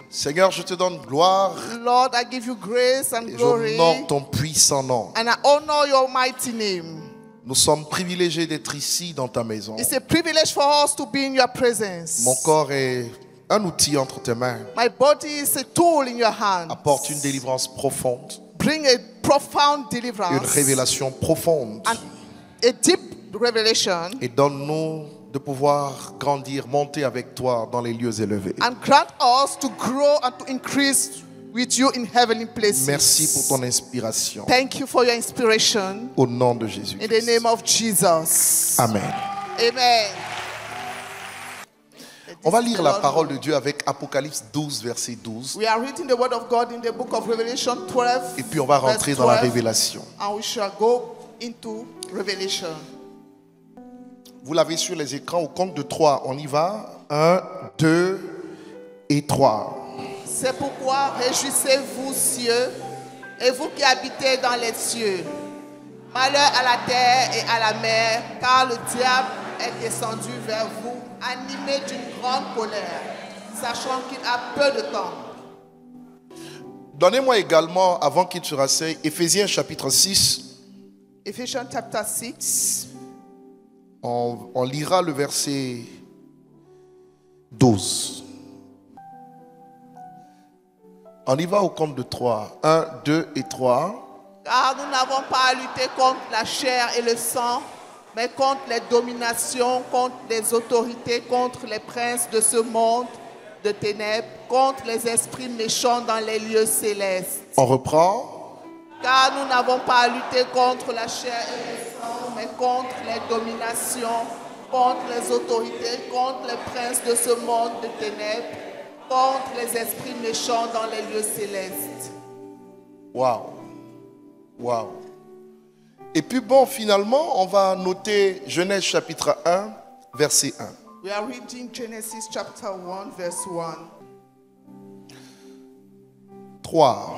Seigneur, je te donne gloire Lord, I give you grace and et glory. j'honore ton puissant nom. And I honor your mighty name. Nous sommes privilégiés d'être ici dans ta maison. It's a privilege for us to be in your presence. Mon corps est un outil entre tes mains. My body is a tool in your hands. Apporte une délivrance profonde, Bring a profound une deliverance. révélation profonde. And a deep revelation. Et donne-nous de pouvoir grandir, monter avec toi dans les lieux élevés. And grant us to grow and to increase with you in heavenly places. Merci pour ton inspiration. Thank you for your inspiration. Au nom de Jésus. In the name of Jesus. Amen. Amen. On va lire la parole de Dieu avec Apocalypse 12, verset 12. We are reading the word of God in the book of Revelation 12. Et puis on va rentrer dans la révélation. And we shall go into Revelation. Vous l'avez sur les écrans au compte de 3. On y va. 1, 2 et 3. C'est pourquoi réjouissez-vous, cieux, et vous qui habitez dans les cieux. Malheur à la terre et à la mer, car le diable est descendu vers vous, animé d'une grande colère, sachant qu'il a peu de temps. Donnez-moi également, avant qu'il se rasseye, Éphésiens chapitre 6. Ephesians chapter 6. On lira le verset 12. On y va au compte de 3. 1, 2 et 3. Car nous n'avons pas à lutter contre la chair et le sang, mais contre les dominations, contre les autorités, contre les princes de ce monde de ténèbres, contre les esprits méchants dans les lieux célestes. On reprend. Car nous n'avons pas à lutter contre la chair et le sang, mais contre les dominations, contre les autorités, contre les princes de ce monde de ténèbres, contre les esprits méchants dans les lieux célestes. Waouh. Waouh. Et puis bon, finalement, on va noter Genèse chapitre 1, verset 1. We are reading Genesis chapter 1, verse 1. 3.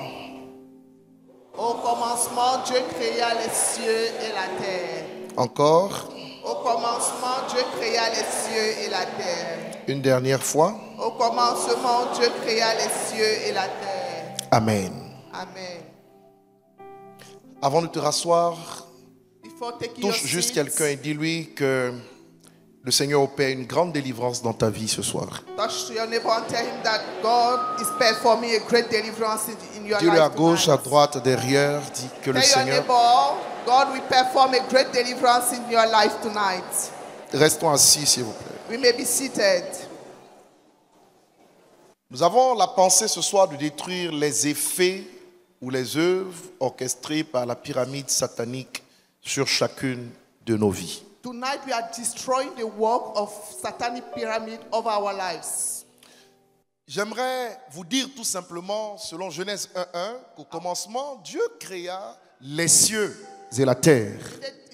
Au commencement, Dieu créa les cieux et la terre. Encore. Au commencement, Dieu créa les cieux et la terre. Une dernière fois. Au commencement, Dieu créa les cieux et la terre. Amen. Amen. Avant de te rasseoir, Before taking your touche juste seats, quelqu'un et dis-lui que le Seigneur opère une grande délivrance dans ta vie ce soir. touch your neighbor and tell him that God is performing a great deliverance in your Dis-lui à life gauche, à tonight. droite, derrière, dis que le Tell your Seigneur... neighbor, God will perform a great deliverance in your life tonight. Restons assis, s'il vous plaît. We may be seated. Nous avons la pensée ce soir de détruire les effets ou les œuvres orchestrées par la pyramide satanique sur chacune de nos vies. Tonight we are destroying the work of satanic pyramid over our lives. J'aimerais vous dire tout simplement, selon Genèse 1:1, qu'au commencement, Dieu créa les cieux et la terre.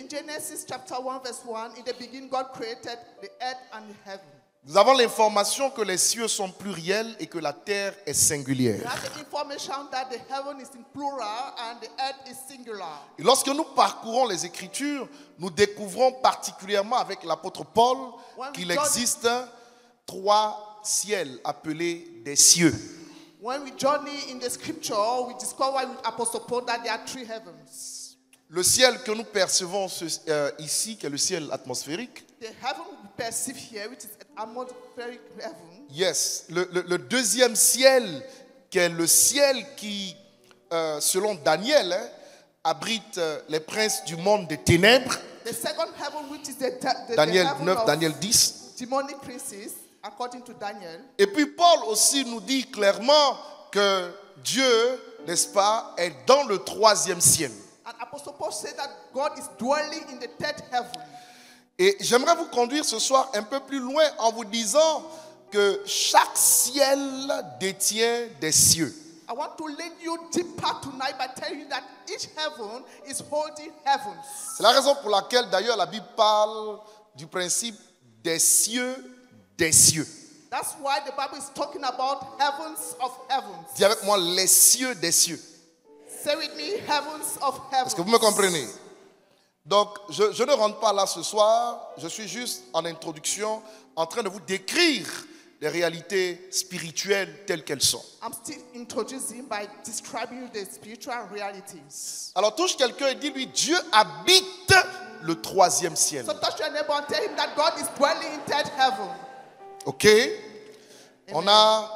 In Genesis chapter 1 verse 1, in the beginning God created the earth and the heaven. Nous avons l'information que les cieux sont pluriels et que la terre est We singulière. have the information that the heaven is in plural and the earth is singular. Et lorsque nous parcourons les Écritures, nous découvrons particulièrement avec l'apôtre Paul qu'il existe 3 ciels appelés des cieux. When we journey in the scripture, we discover with Apostle Paul that there are 3 heavens. Le ciel que nous percevons ici, qui est le ciel atmosphérique. The heaven we perceive here, which is an atmospheric heaven. Yes. Le deuxième ciel, qui est le ciel qui, selon Daniel, abrite les princes du monde des ténèbres. The second heaven, which is Daniel the heaven 9, of Daniel 10. demonic princes, according to Daniel. Et puis Paul aussi nous dit clairement que Dieu, n'est-ce pas, est dans le 3e ciel. And Apostle Paul said that God is dwelling in the 3rd heaven. Et j'aimerais vous conduire ce soir un peu plus loin en vous disant que chaque ciel détient des cieux. I want to lead you deeper tonight by telling you that each heaven is holding heavens. C'est la raison pour laquelle d'ailleurs la Bible parle du principe des cieux des cieux. That's why the Bible is talking about heavens of heavens. Dis avec moi les cieux des cieux. Say with me, heavens of heavens. Est-ce que vous me comprenez? Donc, je ne rentre pas là ce soir. Je suis juste en introduction en train de vous décrire les réalités spirituelles telles qu'elles sont. I'm still introducing by describing the spiritual realities. Alors touche quelqu'un et dis-lui, Dieu habite le troisième ciel. So touch your neighbor and tell him that God is dwelling in third heaven. Ok? On n'a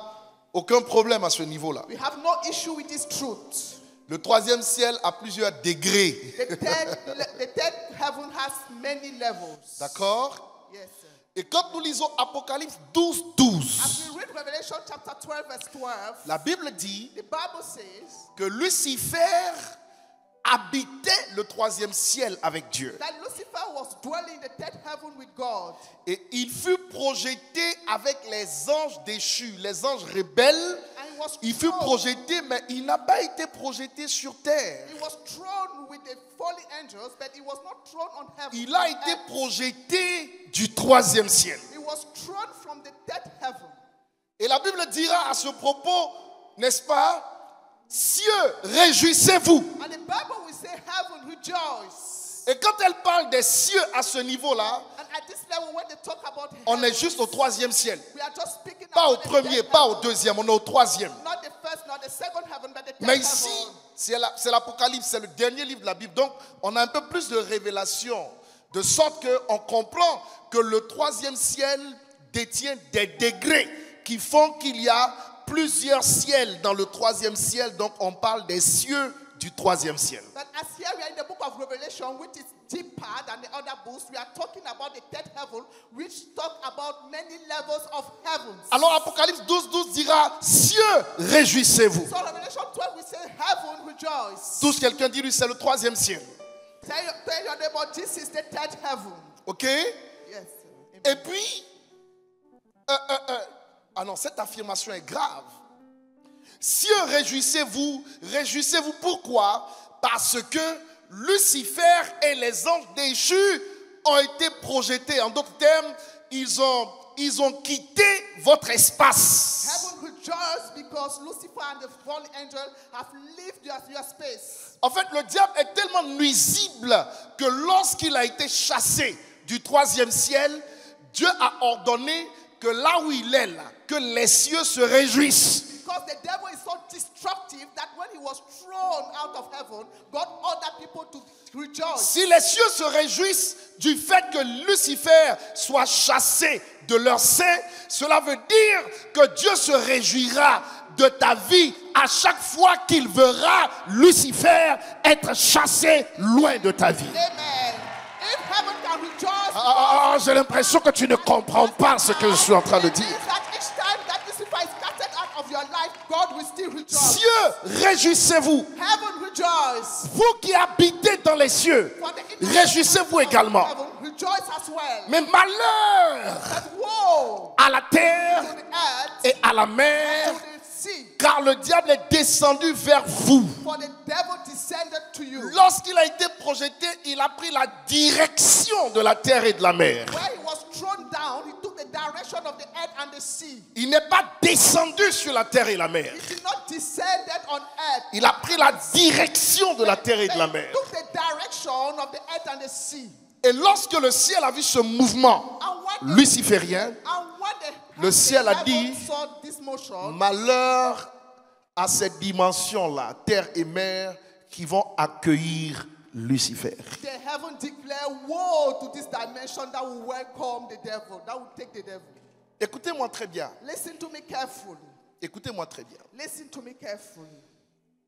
aucun problème à ce niveau-là. We have no issue with this truth. Le troisième ciel a plusieurs degrés. The third heaven has many levels. D'accord? Yes, sir. Et quand nous lisons Apocalypse 12, 12, As we read Revelation chapter 12, verse 12, la Bible dit the Bible says que Lucifer habitait le troisième ciel avec Dieu. that Lucifer was dwelling in the third heaven with God. Et il fut projeté avec les anges déchus, les anges rebelles. And he was Il fut thrown, projeté, mais il n'a pas été projeté sur terre. he was thrown with the fallen angels, but he was not thrown on heaven. Il a été projeté du troisième ciel. He was thrown from the third heaven. Et la Bible dira à ce propos, n'est-ce pas, cieux, réjouissez-vous. And the Bible will say, heaven, rejoice. Et quand elle parle des cieux à ce niveau-là, And at this level, when they talk about on heaven, est juste au troisième ciel. we are just speaking Pas au about the premier, third pas au heaven. deuxième, on est au troisième. Not the first, not the second heaven, but the third Mais ici, heaven. c'est l'Apocalypse, c'est le dernier livre de la Bible. Donc, on a un peu plus de révélation, de sorte qu'on comprend que le troisième ciel détient des degrés qui font qu'il y a plusieurs ciels dans le troisième ciel. Donc, on parle des cieux du troisième ciel. But as here we are in the book of Revelation, which is deeper than the other books, we are talking about the third heaven, which talk about many levels of heavens. Alors, Apocalypse 12, 12 dira, cieux, réjouissez-vous. So Revelation 12, we say, heaven, rejoice. Tous, quelqu'un dit, lui, c'est le troisième ciel. Tell your neighbor, this is the third heaven. OK? Yes. Amen. Et puis, ah non, cette affirmation est grave. Cieux, réjouissez-vous pourquoi? Parce que Lucifer et les anges déchus ont été projetés. En d'autres termes, ils ont quitté votre espace. Heaven rejoice because Lucifer and the fallen angel have left your space. En fait, le diable est tellement nuisible que lorsqu'il a été chassé du troisième ciel, Dieu a ordonné que là où il est là, que les cieux se réjouissent. Because the devil is so destructive that when he was thrown out of heaven, God ordered people to rejoice. Si les cieux se réjouissent du fait que Lucifer soit chassé de leur sein, cela veut dire que Dieu se réjouira de ta vie à chaque fois qu'il verra Lucifer être chassé loin de ta vie. Amen. If heaven can rejoice, J'ai l'impression que tu ne comprends pas ce que je suis en train de dire. that each time that Lucifer is casted out of your life, God will still rejoice. Cieux, réjouissez-vous. Heaven rejoice. Vous qui habitez dans les cieux, For the inhabitants réjouissez-vous of également. heaven rejoice as well. Mais malheur But woe à la terre to the earth, et à la mer, to the sea, car le diable est descendu vers vous. for the devil descended to you. Lorsqu'il a été projeté, il a pris la direction de la terre et de la mer. Where he was thrown down, he took the direction of the earth and the sea. Il n'est pas descendu sur la terre et la mer. He did not descended on earth. Il a pris la direction de la terre et de la He mer. took the direction of the earth and the sea. Et lorsque le ciel a vu ce mouvement And when luciférien, the le ciel a heaven dit, saw this motion, malheur à cette dimension-là, terre et mer, qui vont accueillir Lucifer. the heaven declared woe to this dimension that will welcome the devil, that will take the devil. Écoutez-moi très bien. Listen to me carefully. Écoutez-moi très bien. Listen to me carefully.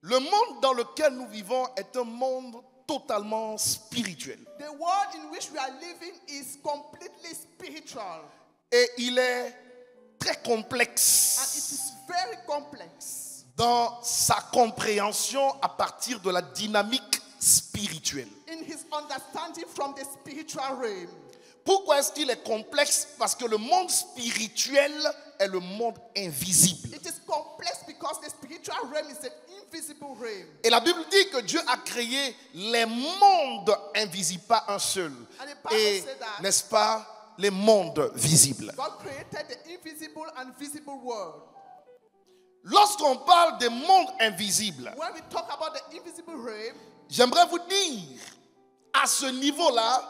Le monde dans lequel nous vivons est un monde totalement spirituel. The world in which we are living is completely spiritual, Et il est très and it complexe is very complex dans sa compréhension à partir de la dynamique spirituelle. in his understanding from the spiritual realm. Pourquoi est-ce qu'il est complexe? Parce que le monde spirituel est le monde invisible. It is complex because the spiritual realm is an invisible realm. Et la Bible dit que Dieu a créé les mondes invisibles, pas un seul. And the Bible Et, said that n'est-ce pas, les mondes visibles. God created the invisible and visible world. Lorsqu'on parle des mondes invisibles, When we talk about the invisible realm, j'aimerais vous dire à ce niveau-là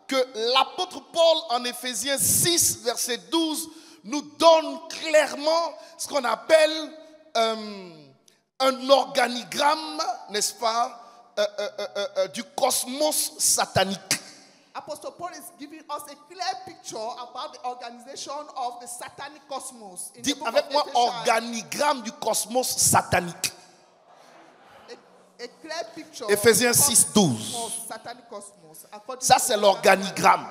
que l'apôtre Paul en Éphésiens 6, verset 12, nous donne clairement ce qu'on appelle un organigramme, n'est-ce pas, du cosmos satanique. Apostle Paul is giving us a clear picture about the organization of the satanic cosmos. In the Dites book avec of moi, Ephesians. organigramme du cosmos satanique. A clear picture Éphésiens of 6:12. satanic cosmos. According Ça, to c'est the l'organigramme.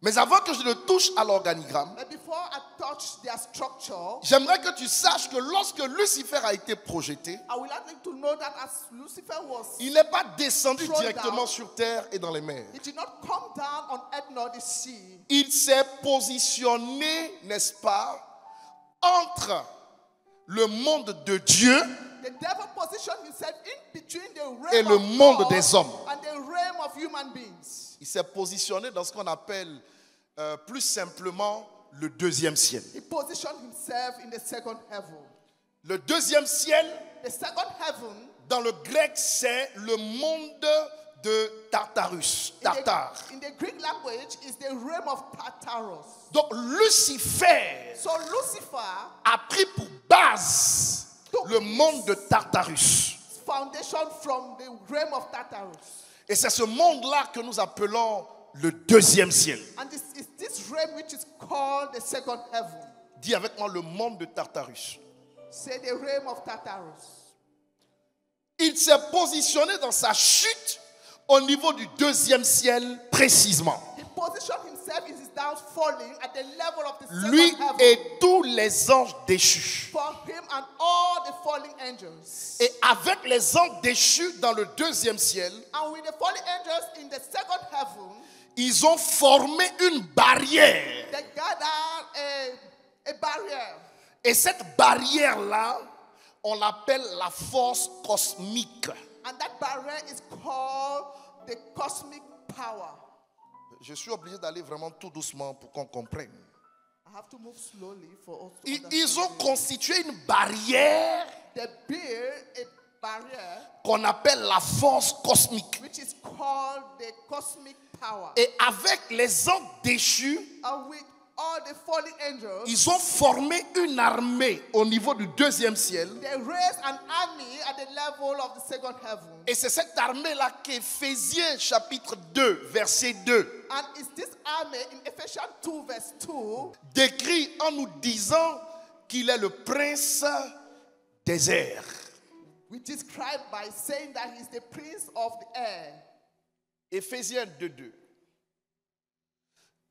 Mais avant que je ne touche à l'organigramme, But before I touch their structure, j'aimerais que tu saches que lorsque Lucifer a été projeté, I would like you to know that as Lucifer was, il n'est pas descendu Thrown directement down. sur terre et dans les mers. he did not come down on earth nor the sea. Il s'est positionné, n'est-ce pas, entre le monde de Dieu The devil positioned himself in between the realm et le of monde God des hommes. and the realm of human beings. Il s'est positionné dans ce qu'on appelle plus simplement le deuxième ciel. He positioned himself in the second heaven. Le deuxième ciel, The second heaven, dans le grec, c'est le monde de Tartarus, Tartare. in the Greek language, is the realm of Tartarus. Donc Lucifer So Lucifer, a pris pour base le monde de Tartarus. foundation from the realm of Tartarus. Et c'est ce monde-là que nous appelons le deuxième ciel. And this is this realm which is called the second heaven. Dis avec moi le monde de Tartarus. Say the realm of Tartarus. Il s'est positionné dans sa chute au niveau du deuxième ciel précisément. He positioned himself in his downfalling at the level of the Lui second heaven. et tous les anges déchus. For him and all the falling angels. Et avec les anges déchus dans le deuxième ciel, And with the falling angels in the second heaven, ils ont formé une barrière. they gathered a barrier. Et cette barrière-là, on l'appelle la force cosmique. And that barrier is called the cosmic power. Je suis obligé d'aller vraiment tout doucement pour qu'on comprenne. I have to move slowly for us to Ils ont understand. constitué une barrière They built a barrier qu'on appelle la force cosmique. which is called the cosmic power. Et avec les anges déchus, And with all the fallen angels, ils ont formé une armée au niveau du deuxième ciel. they raised an army at the level of the second heaven. Et c'est cette armée-là qu'Éphésiens chapitre 2, verset 2, And it's this army in Ephesians 2 verse 2 décrit en nous disant qu'il est le prince des airs. we describe by saying that he's the prince of the air. Éphésiens 2, 2.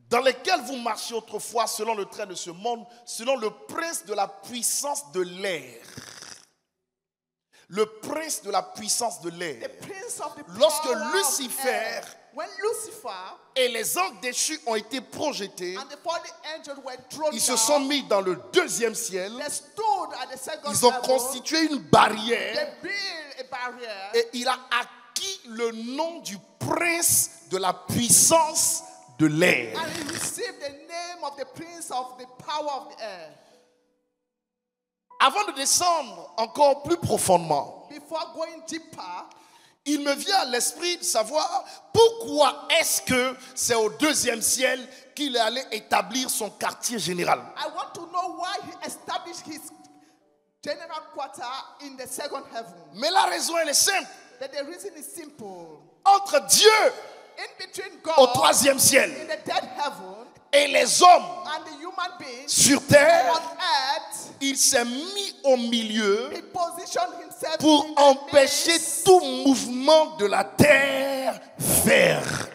Dans lesquels vous marchiez autrefois selon le trait de ce monde, selon le prince de la puissance de l'air. Le prince de la puissance de l'air. The prince of the Lorsque power of Lucifer air. When Lucifer et les anges déchus ont été projetés, and the fallen angels were thrown ils se down, sont mis dans le deuxième ciel. they stood at the second Ils ont level. constitué une They barrière built a barrier. et il a acquis le nom du prince de la puissance de l'air. And he received the name of the prince of the power of the air. Avant de descendre encore plus profondément, Before going deeper, il me vient à l'esprit de savoir pourquoi est-ce que c'est au deuxième ciel qu'il est allé établir son quartier général. I want to know why he established his general quarter in the second heaven. Mais la raison elle est simple. That the reason is simple. Entre Dieu In between au God troisième ciel in the third heaven et les hommes and the human beings sur terre, on earth, il s'est mis au milieu he positioned himself pour in the empêcher midst tout mouvement de la terre vers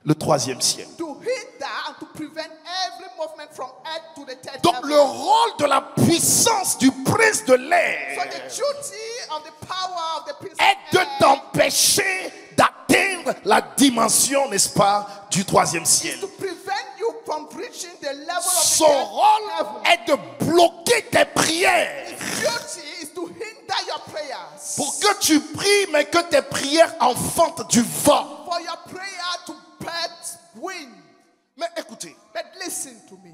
le troisième ciel. to hinder and to prevent every movement from earth to the third Donc heaven. le rôle de la puissance du prince de So l'air the duty of the power of the prince est de of air t'empêcher d'atteindre la dimension, n'est-ce pas, du troisième ciel. to prevent you from reaching the level of the Son third rôle heaven. est de bloquer tes prières His duty is to hinder your prayers. pour que tu pries, mais que tes prières enfantent du vent. For your prayer to birth wind. Mais écoutez, But listen to me.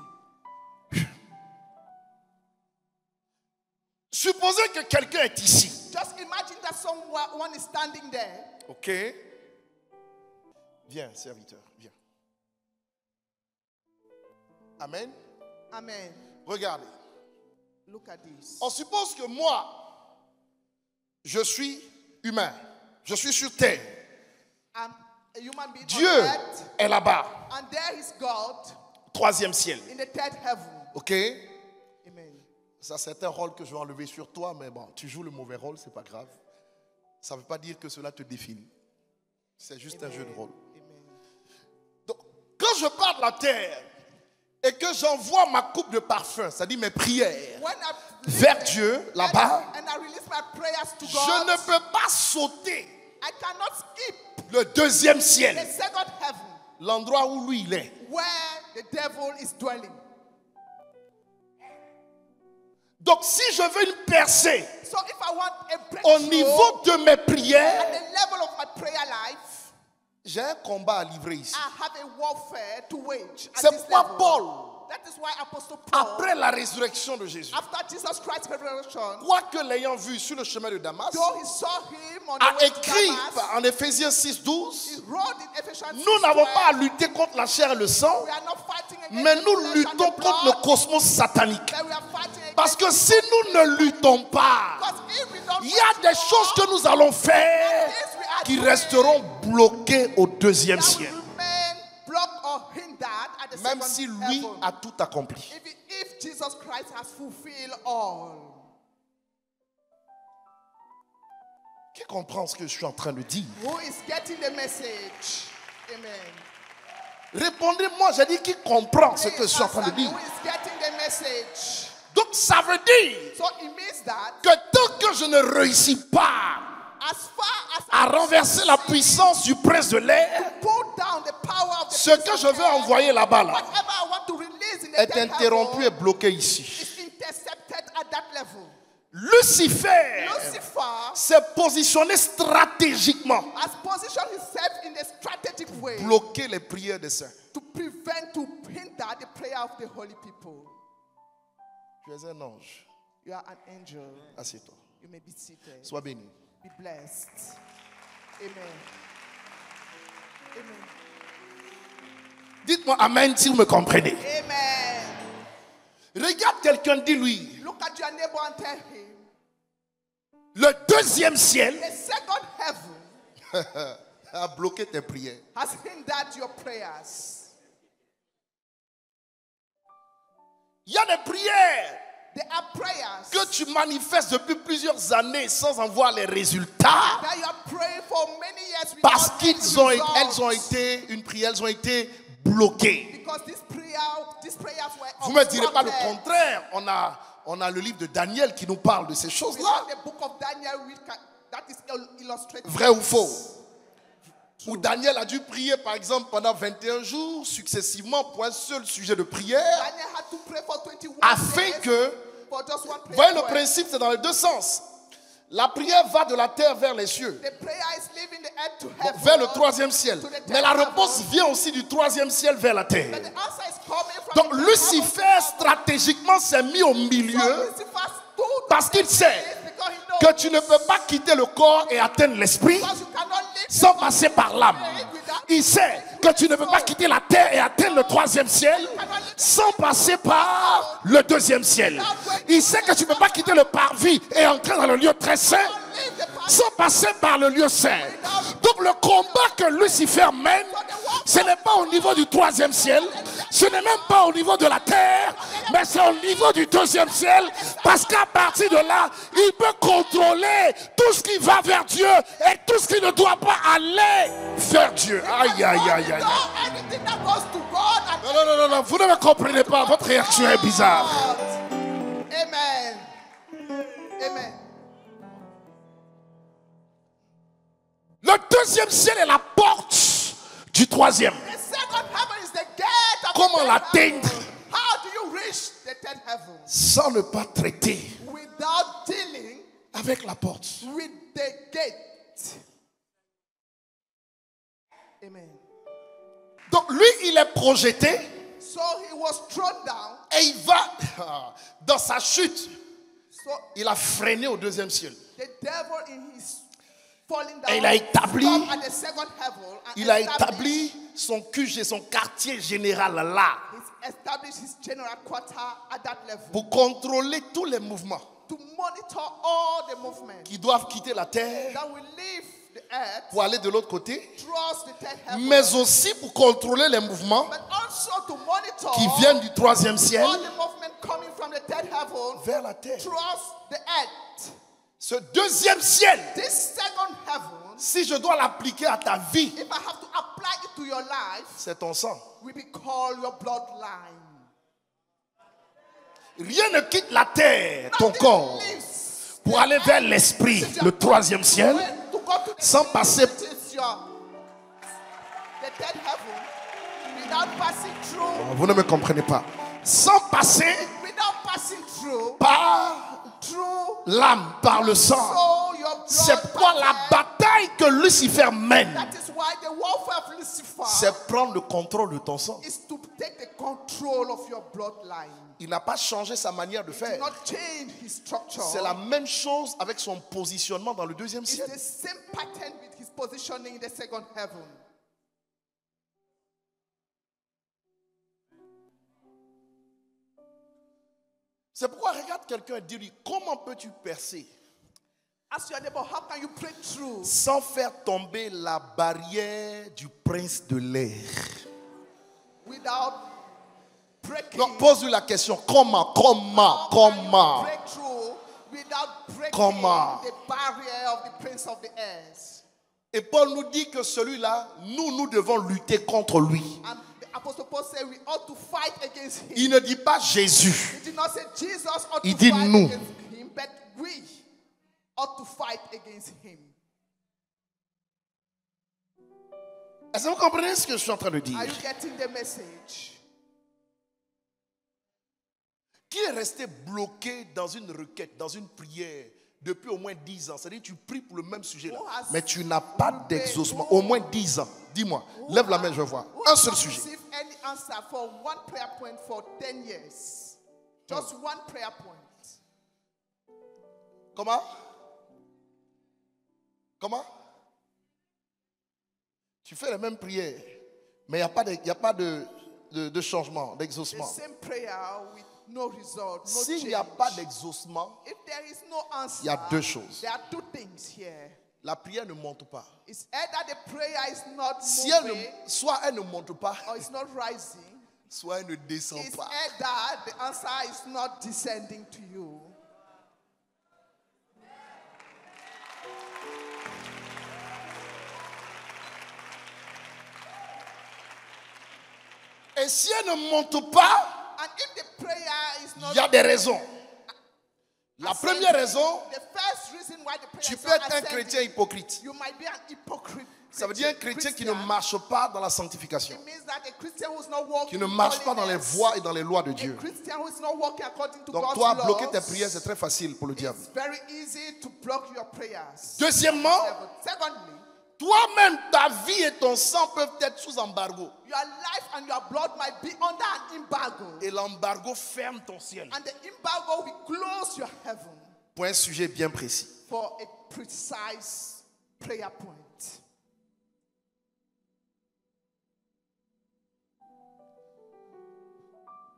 supposez que quelqu'un est ici. Just imagine that someone is standing there. Ok. Viens, serviteur, viens. Amen. Amen. Regardez. Look at this. On suppose que moi, je suis humain. Je suis sur terre. I'm a human being Dieu on earth, est là-bas. and there is God Troisième ciel. in the third heaven. Ok? Amen. Ça, c'est un rôle que je vais enlever sur toi, mais bon, tu joues le mauvais rôle, c'est pas grave. Ça ne veut pas dire que cela te définit. C'est juste un jeu de rôle. Amen. Donc, quand je pars de la terre et que j'envoie ma coupe de parfum, c'est-à-dire mes prières, When I vers Dieu, là-bas, and I release my prayers to je God, ne peux pas sauter I cannot skip le deuxième the ciel, second heaven l'endroit où lui il est. where the devil is dwelling. Donc, si je veux une percée So if I want a au breakthrough niveau de mes at prières, the level of my prayer life, j'ai un combat à livrer ici. I have a warfare to wage at C'est this pourquoi level. Paul, That is why Apostle Paul, après la résurrection de Jésus, after Jesus Christ's resurrection, quoique l'ayant vu sur le chemin de Damas, though he saw him on a the way to écrit Damas, en Éphésiens 6, he 12, wrote in Ephesians nous n'avons 6:12, pas à lutter contre la chair et le sang, we are not fighting against mais the nous flesh and luttons the contre le blood, cosmos satanique. but we are fighting against Parce que si nous ne luttons pas, because if we don't il y a des choses que nous allons faire qui resteront bloquées au deuxième that will ciel. remain blocked or hindered at the Même second si lui heaven. a tout accompli. If Jesus Christ has fulfilled all. Qui comprend ce que je suis en train de dire? Who is getting the message? Amen. Répondez-moi, j'ai dit qui comprend ce que je suis en train de Who dire. is getting the message? Donc ça veut dire So it means that que tant que je ne réussis pas as far as à renverser la puissance du prince de l'air, pull down the power of the ce prince que of je veux air, envoyer là-bas là, whatever I want to release in the est third interrompu et heaven bloqué ici. is intercepted at that level. Lucifer Lucifer s'est positionné stratégiquement, has positioned himself in a strategic way bloquer les prières des saints. to prevent, to hinder the prayer of the holy people. Tu es un ange. You are an angel. Assieds-toi. You may be seated. Sois béni. Be blessed. Amen. Amen. Dites-moi amen si vous me comprenez. Amen. Regarde quelqu'un, dis-lui, Look at your neighbor and tell him, le deuxième ciel the second heaven a bloqué tes prières. has hindered your prayers. Il y a des prières There are prayers que tu manifestes depuis plusieurs années sans en voir les résultats. that you are praying for many years Parce without qu'elles any ont results. été, une prière, elles ont été bloquées. Because these prayers were Vous ne me direz pas le obstructed. contraire. On a le livre de Daniel qui nous parle de ces We choses-là. have the book of Daniel that is illustrated. Vrai ou faux? Où Daniel a dû prier par exemple pendant 21 jours successivement pour un seul sujet de prière. Daniel had to pray for 21 Afin days que, for just one vous prayer voyez le point. principe, c'est dans les deux sens. La prière va de la terre vers les cieux, The prayer is leaving the earth to donc heaven. vers le troisième ciel. Mais la réponse vient aussi du troisième ciel vers la But terre. the answer is coming from Donc the third Lucifer heaven. stratégiquement s'est mis au So milieu Lucifer stood parce qu'il sait because he knows que tu ne peux pas quitter le corps et atteindre l'esprit because you cannot live sans passer par l'âme. Il sait que tu ne peux pas quitter la terre et atteindre le troisième ciel sans passer par le deuxième ciel. Il sait que tu ne peux pas quitter le parvis et entrer dans le lieu très saint sans passer par le lieu saint. Donc le combat que Lucifer mène, ce n'est pas au niveau du troisième ciel, ce n'est même pas au niveau de la terre, mais c'est au niveau du deuxième ciel, parce qu'à partir de là, il peut contrôler tout ce qui va vers Dieu et tout ce qui ne doit pas aller vers Dieu. Aïe, aïe, aïe, aïe. anything that goes to God and Non, non, non, non, non, vous ne me comprenez pas, votre réaction est bizarre. Amen. Amen. Le deuxième ciel est la porte du troisième. The second heaven is the gate of Comment the third l'atteindre? heaven. How do you reach the third heaven? Sans ne pas traiter Without dealing avec la porte. with the gate. Amen. Donc lui, il est projeté So he was thrown down. et il va, dans sa chute, So il a freiné au deuxième ciel. the devil in his falling down Et il a établi- stopped at the second heaven and Il a established établi son QG, son quartier général là, He's established his general quarter at that level pour contrôler tous les mouvements to monitor all the movements qui doivent quitter la terre that will leave the earth, pour aller de l'autre côté, cross the third heaven, mais aussi pour contrôler les mouvements but also to monitor qui viennent du troisième ciel all the movement coming from the third heaven, vers la terre. cross the earth. Ce deuxième ciel, This second heaven, si je dois l'appliquer à ta vie, if I have to apply it to your life, c'est ton sang. will be called your bloodline. Rien ne quitte la terre, ton Nothing corps, leaves pour aller vers l'esprit, le troisième ciel, to go to the sans passer. the third heaven, without passing through, Vous ne me comprenez pas. Sans passer without passing through, par l'âme, par le sang. so your blood C'est pourquoi la bataille que Lucifer mène, that is why the warfare of Lucifer c'est prendre le contrôle de ton sang. is to take the control of your bloodline. Il n'a pas changé sa manière de Do faire. not change his structure. C'est la même chose avec son positionnement dans le deuxième It's ciel. the same pattern with his positioning in the second heaven. C'est pourquoi regarde quelqu'un et dis-lui, comment peux-tu percer Ask your neighbor, how can you break through sans faire tomber la barrière du prince de l'air? without breaking? Donc pose-lui la question, comment? How can you break through without breaking Comment? the barrier of the prince of the airs? Et Paul nous dit que celui-là, nous devons lutter contre lui. And the Apostle Paul said we ought to fight against him. Il ne dit pas Jésus. He did not say Jesus ought Il to dit fight nous. against him, but we ought to fight against him. Est-ce que vous comprenez ce que je suis en train de dire? Are you getting the message? Qui est resté bloqué dans une requête, dans une prière depuis au moins 10 ans? C'est-à-dire tu pries pour le même sujet là, mais tu n'as pas d'exaucement. Au moins 10 ans. Dis-moi, lève la main, je vois. Un seul sujet. Receive any answer for one prayer point for 10 years. Just one prayer point. Comment? Comment? Tu fais la même prière, mais il n'y a pas de changement, The d'exaucement. same prayer with no result, no S'il change. n'y a pas d'exaucement, If there is no answer, il y a deux choses. there are two things here. La prière ne monte pas. It's either the prayer is not Si moving soit elle ne monte pas, or it's not rising. soit elle ne descend It's pas. either the answer is not descending to you. Et si elle ne monte pas, And if the prayer is not il y a des raisons. La ascending, première raison, the first reason why the prayer tu is peux not être un ascending, chrétien hypocrite. you might be an hypocrite. Ça veut dire un chrétien qui ne Christian. marche pas dans la sanctification, It means that a Christian who is not walking qui ne in marche pas dans les holiness, voies et dans les lois de a Dieu. Christian who is not walking according to Donc God's toi, laws, bloquer tes prières, c'est très facile pour le diable. it's very easy to block your prayers. Deuxièmement, Secondly, toi-même, ta vie et ton sang peuvent être sous embargo. your life and your blood might be under an embargo. Et l'embargo ferme ton ciel. And the embargo will close your heaven Pour un sujet bien précis. for a precise prayer point.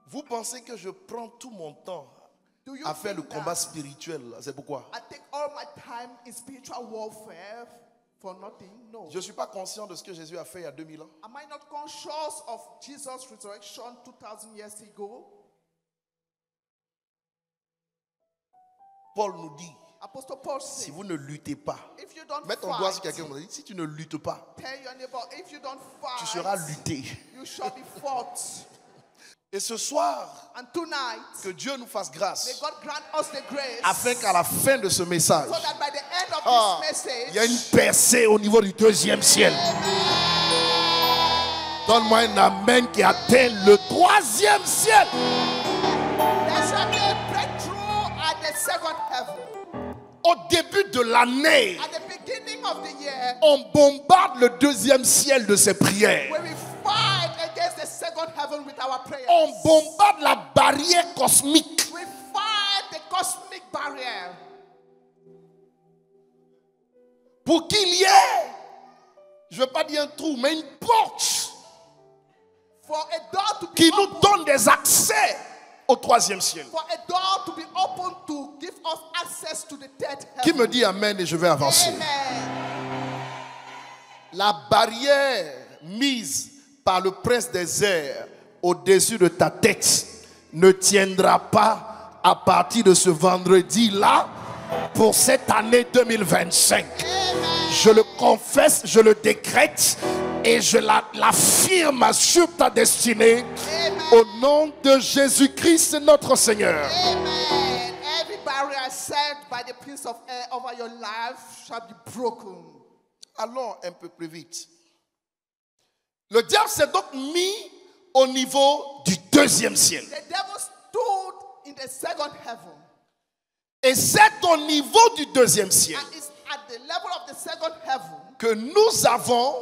Vous pensez que je prends tout mon temps Do you à faire le think combat that spirituel? C'est pourquoi? I take all my time in spiritual warfare for nothing? No. Je ne suis pas conscient de ce que Jésus a fait il y a 2000 ans. Am I not conscious of Jesus' resurrection 2000 years ago? Paul nous dit, Apostle Paul si said, vous ne luttez pas, if you don't mets ton doigt sur fight, quelqu'un, si tu ne luttes pas, tell your neighbor, if you don't fight, tu seras lutté. you shall be fought. Et ce soir, And tonight, que Dieu nous fasse may grâce, God grant us the grace afin qu'à la fin de ce message, so that by the end of this il y a une message, percée au niveau du deuxième ciel. Donne-moi un amen qui atteint le troisième ciel. there shall be a breakthrough at the second heaven. Au début de l'année, At the beginning of the year, on bombarde le deuxième ciel de ses prières. when we fight against the second heaven with our prayers, On bombarde la barrière cosmique. we fight the cosmic barrier Pour qu'il y ait, je ne veux pas dire un trou, mais une porte For a door to be qui nous open, donne des accès au troisième ciel. for a door to be open to give us access to the third Qui heaven. me dit amen et je vais avancer. Amen. La barrière mise par le prince des airs au-dessus de ta tête ne tiendra pas à partir de ce vendredi-là pour cette année 2025. Je le confesse, je le décrète et je l'affirme sur ta destinée. Au nom de Jésus-Christ notre Seigneur. Amen. Every barrier set by the Prince of Air over your life shall be broken. Allons un peu plus vite. Le diable s'est donc mis au niveau du deuxième ciel. The devil stood in the second heaven. Et c'est au niveau du deuxième ciel And it's at the level of the second heaven que nous avons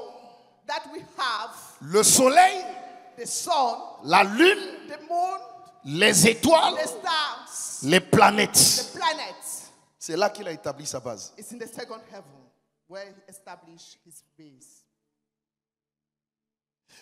that we have le soleil, the sun, la lune, the moon, les étoiles, the stars, les planètes. the planets. C'est là qu'il a établi sa base. It's in the second heaven where he established his base.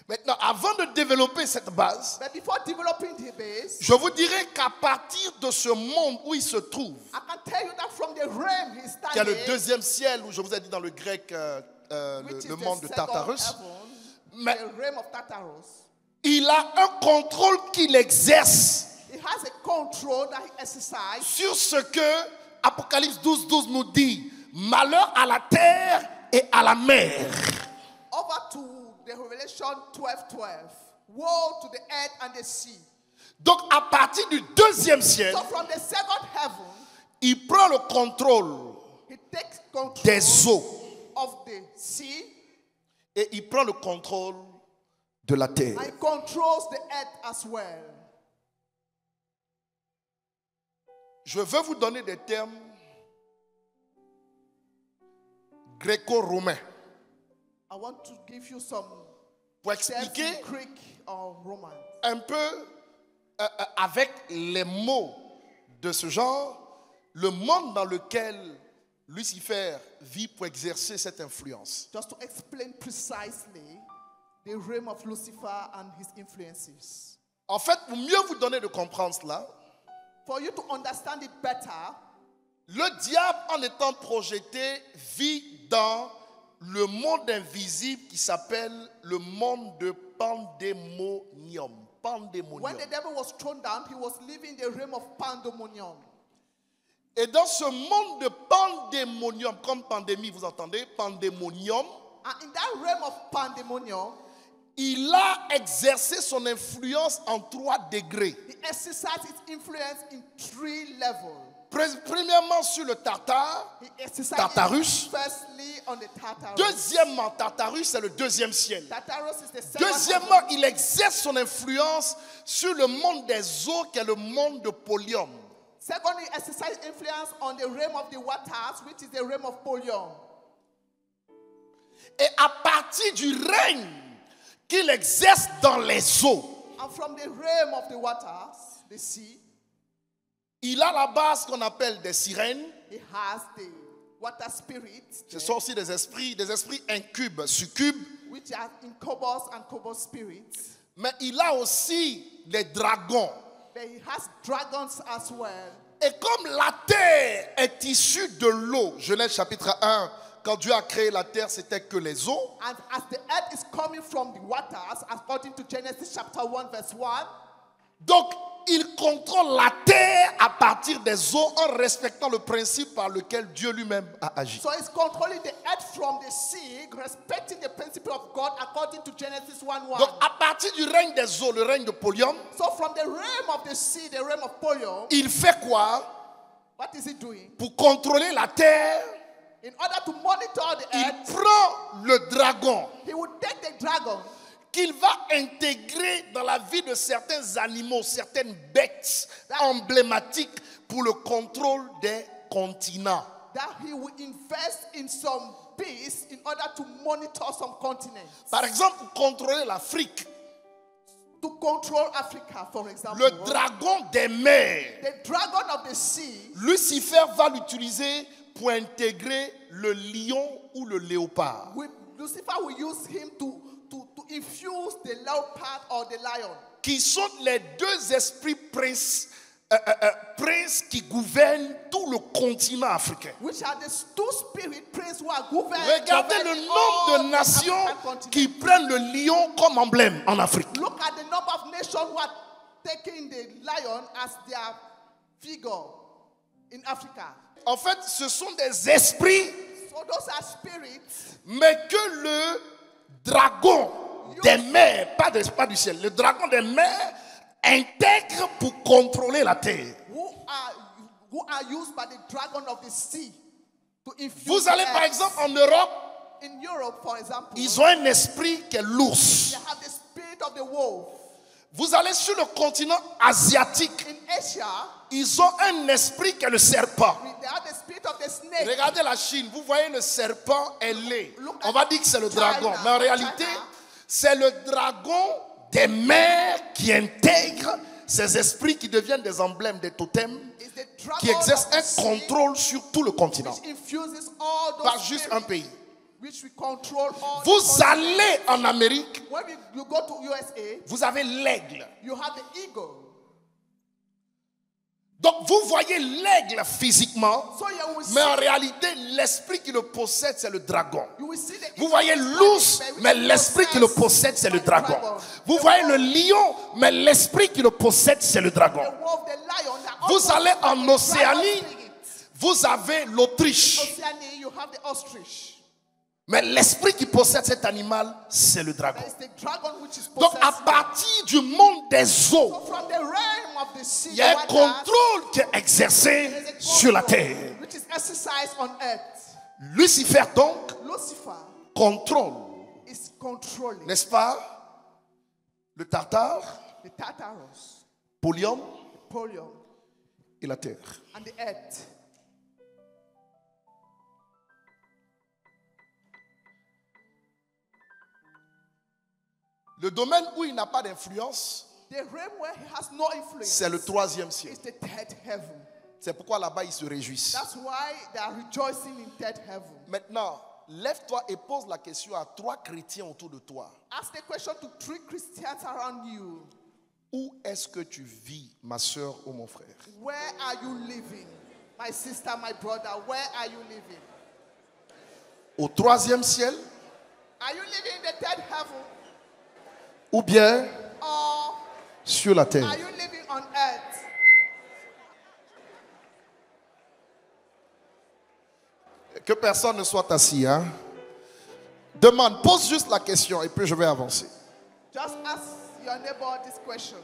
Maintenant, avant de développer cette base, But before developing the base, je vous dirais qu'à partir de ce monde où il se trouve, I can tell you that from the realm he's qui est le standing, deuxième ciel, où je vous ai dit dans le grec which is le the monde de second Tartarus, heaven, mais the realm of Tartarus, il a un contrôle qu'il exerce he has a control that he exercises sur ce que Apocalypse 12:12 nous dit. Malheur à la terre et à la mer. over to the Revelation 12:12. Woe to the earth and the sea. Donc à partir du deuxième ciel, So from the second heaven, il prend le contrôle he takes control des eaux of the sea et il prend le contrôle de la terre. and controls the earth as well. Je veux vous donner des termes gréco-romains I want to give you some pour terms expliquer in Greek or Roman. un peu avec les mots de ce genre le monde dans lequel Lucifer vit pour exercer cette influence. Just to explain precisely the realm of Lucifer and his influences. En fait, pour mieux vous donner de comprendre cela, For you to understand it better, le diable, en étant projeté, vit dans le monde invisible qui s'appelle le monde de pandémonium. when Pandémonium. the devil was thrown down, he was living the realm of pandemonium. Et dans ce monde de pandémonium, comme pandémie, vous entendez, pandémonium, And in that realm of pandemonium, il a exercé son influence en 3 degrés. he exercised his influence in 3 levels. Premièrement sur le Tartare, He exercised Tartarus. it firstly on the Tartarus. deuxièmement, Tartarus c'est le deuxième ciel. Tartarus is the second Deuxièmement, heaven. il exerce son influence sur le monde des eaux qui est le monde de Polium. Secondly, he exercised influence on the realm of the waters, which is the realm of Polium. Et à partir du règne qu'il exerce dans les eaux, And from the realm of the waters, the sea, il a la base qu'on appelle des sirènes. he has the water spirits, Ce sont aussi des esprits incubes, succubes. which are incubus and cobus spirits. Mais il a aussi les dragons. But he has dragons as well. Et comme la terre est issue de l'eau, Genèse chapitre 1, quand Dieu a créé la terre, c'était que les eaux. And as the earth is coming from the waters, according to Genesis chapter 1, verse 1, Donc, il contrôle la terre à partir des eaux en respectant le principe par lequel Dieu lui-même a agi. so he's controlling the earth from the sea, respecting the principle of God according to Genesis 1:1. Donc, à partir du règne des eaux, le règne de Polium, So from the realm of the sea, the realm of Polium, il fait quoi? what is he doing? Pour contrôler la terre, In order to monitor the il earth, prend le dragon he would take the dragon qu'il va intégrer dans la vie de certains animaux, certaines bêtes emblématiques pour le contrôle des continents. that he will invest in some beasts in order to monitor some continents. Par exemple, pour contrôler l'Afrique, To control Africa, for example. le dragon des mers, The dragon of the sea, Lucifer va l'utiliser pour intégrer le lion ou le léopard. Lucifer will use him to infuse the leopard or the lion. qui sont les deux esprits princes qui gouvernent tout le continent africain. Which are the two spirit princes who are governing. Regardez le nombre de nations qui prennent le lion comme emblème en Afrique. Look at the number of nations who are taking the lion as their figure in Africa. En fait, ce sont des esprits, So those are spirits. mais que le dragon des mers, pas du ciel, le dragon des mers intègre pour contrôler la terre. Who are used by the dragon of the sea to infuse. Vous allez par exemple en Europe, in Europe, for example, ils ont un esprit qui est l'ours. they have the spirit of the wolf. Vous allez sur le continent asiatique, In Asia, ils ont un esprit qui est le serpent. they have the spirit of the snake. Regardez la Chine, vous voyez le serpent ailé. Look On at va dire que c'est le China, dragon, mais en réalité, China. c'est le dragon des mers qui intègre ces esprits qui deviennent des emblèmes, des totems, It's the dragon qui exercent of the un sea contrôle sur tout le continent, which infuses all those pas juste un spirits pays. which we control all. Vous the allez en Amérique, when you go to USA, vous avez l'aigle. you have the eagle. Donc vous voyez l'aigle physiquement, So you will mais en see, réalité, l'esprit qui le possède, c'est le dragon. you will see the Vous eagle voyez l'ours, which mais is l'esprit qui le possessed possède, c'est le by the dragon. dragon. Vous The voyez wolf- le lion, mais l'esprit qui le possède, c'est le dragon. the wolf, the lion, they're all Vous allez possessed by en the dragon Océanie, spirit. vous avez l'Autriche, Oceania, you have the ostrich. mais l'esprit qui possède cet animal, c'est le dragon. It's the dragon which is Donc à possessed. partir du monde des eaux, So from the realm of the sea, il y a un the waters, contrôle qui est exercé there is a sur la control terre. which is exercised on earth. Lucifer donc Lucifer contrôle, is controlling n'est-ce pas, le Tartare, the Tartarus, Polium Polium, et la terre. and the earth. Le domaine où il n'a pas d'influence, The realm where he has no influence c'est le troisième ciel. is the third heaven. C'est pourquoi là-bas ils se réjouissent. That's why they are rejoicing in third heaven. Maintenant, lève-toi et pose la question à 3 chrétiens autour de toi. Ask the question to 3 Christians around you. Où est-ce que tu vis, ma soeur ou mon frère? Where are you living? My sister, my brother, where are you living? Au troisième ciel Are you living in the third heaven? ou bien Or sur la terre? are you living on earth? Que personne ne soit assis. Hein? Demande, pose juste la question et puis je vais avancer. Just ask your neighbor this question.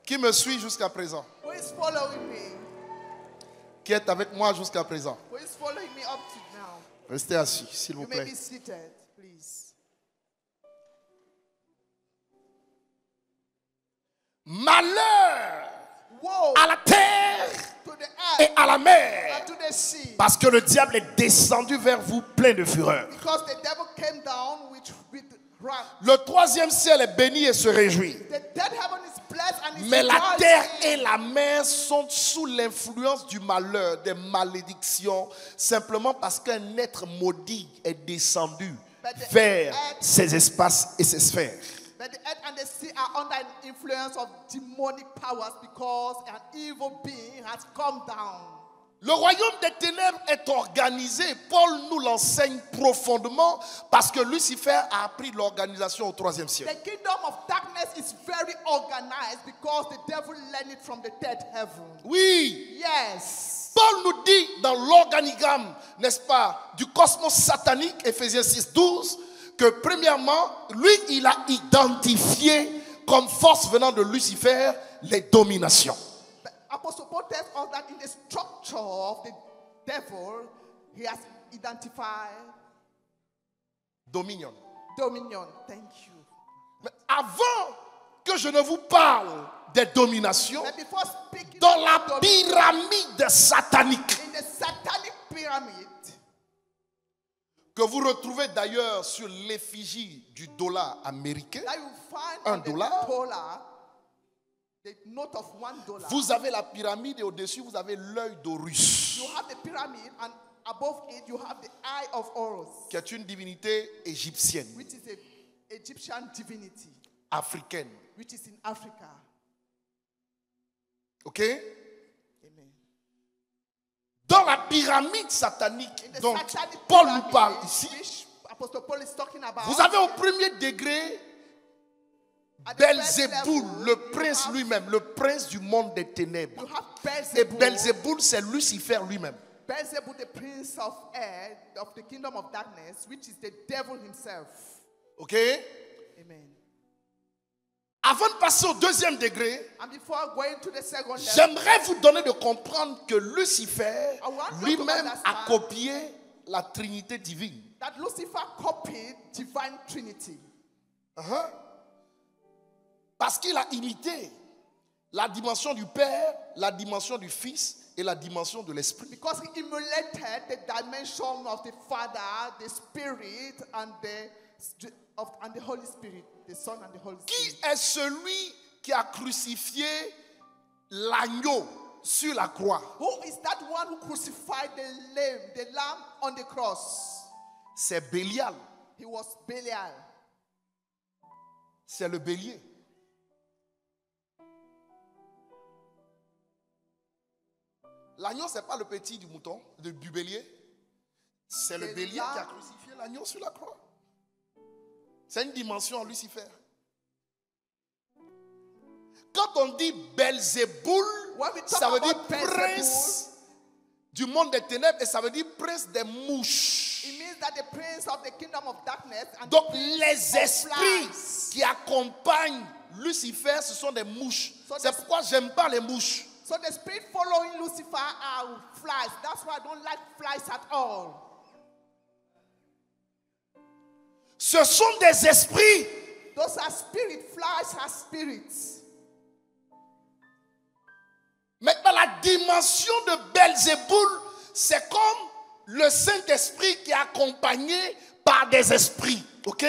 Qui me suit jusqu'à présent? Who is following me? Qui est avec moi jusqu'à présent? Who is following me up to now? Restez assis, s'il vous You may plaît. be seated, please. Malheur Woe à la terre to the et earth à la mer, and to the sea. parce que le diable est descendu vers vous plein de fureur. Because the devil came down with wrath. Le troisième ciel est béni et se réjouit. The third heaven is blessed and is Mais la rejoicing. terre et la mer sont sous l'influence du malheur, des malédictions, simplement parce qu'un être maudit est descendu vers ces espaces et ces sphères. But the earth and the sea are under the influence of demonic powers because an evil being has come down. Le royaume des ténèbres est organisé. Paul nous l'enseigne profondément parce que Lucifer a appris l'organisation au troisième siècle. The kingdom of darkness is very organized because the devil learned it from the third heaven. Oui, Yes. Paul nous dit dans l'organigramme, n'est-ce pas, du cosmos satanique, Éphésiens 6:12, que premièrement, lui, il a identifié comme force venant de Lucifer les dominations. But Apostle Paul tells us that in the structure of the devil, he has identified Dominion. dominion. Thank you. Mais avant que je ne vous parle des dominations, But before speaking dans of la dominion, pyramide satanique in the satanic pyramid, que vous retrouvez d'ailleurs sur l'effigie du dollar américain, that you find un on the dollar. dollar, the note of $1. Vous avez la pyramide et au-dessus, vous avez l'œil d'Horus, You have the pyramid, and above it, you have the eye of Horus, qui est une divinité égyptienne, which is an Egyptian divinity, africaine. which is in Africa. Ok? Amen. Dans la pyramide satanique In the dont satanic Paul pyramid, nous parle ici, which Apostle Paul is talking about, vous avez au premier degré at the first Belzéboul, level, le you prince have- lui-même, le prince du monde des ténèbres. You have Et Beelzebub, Belzéboul, c'est Lucifer lui-même. Beelzebub, the prince of air, of the kingdom of darkness, which is the devil himself. Ok? Amen. Avant de passer au deuxième degré, And before going to the second level, j'aimerais vous donner de comprendre que Lucifer I want you to lui-même a understand copié la Trinité divine. that Lucifer copied divine Trinity. Hein? Parce qu'il a imité la dimension du Père, la dimension du Fils et la dimension de l'Esprit. Because he emulated the dimension of the Father, the Spirit, and the Holy Spirit, the Son and the Holy Qui Spirit. est celui qui a crucifié l'agneau sur la croix? Who is that one who crucified the lamb on the cross? C'est Bélial, He was Belial. c'est le bélier. L'agneau, ce n'est pas le petit du mouton, du bélier. C'est le C'est bélier là- qui a crucifié l'agneau sur la croix. C'est une dimension en Lucifer. Quand on dit Belzéboul, When we talk ça veut dire about Beelzebul, prince du monde des ténèbres et ça veut dire prince des mouches. it means that the prince of the kingdom of darkness and Donc the prince les of esprits flies. qui accompagnent Lucifer, ce sont des mouches. So C'est the- pourquoi j'aime pas les mouches. So the spirit following Lucifer are flies. That's why I don't like flies at all. Ce sont des esprits. Those are spirit. Flies are spirits. Maintenant, la dimension de Belzéboul, c'est comme le Saint-Esprit qui est accompagné par des esprits. Ok?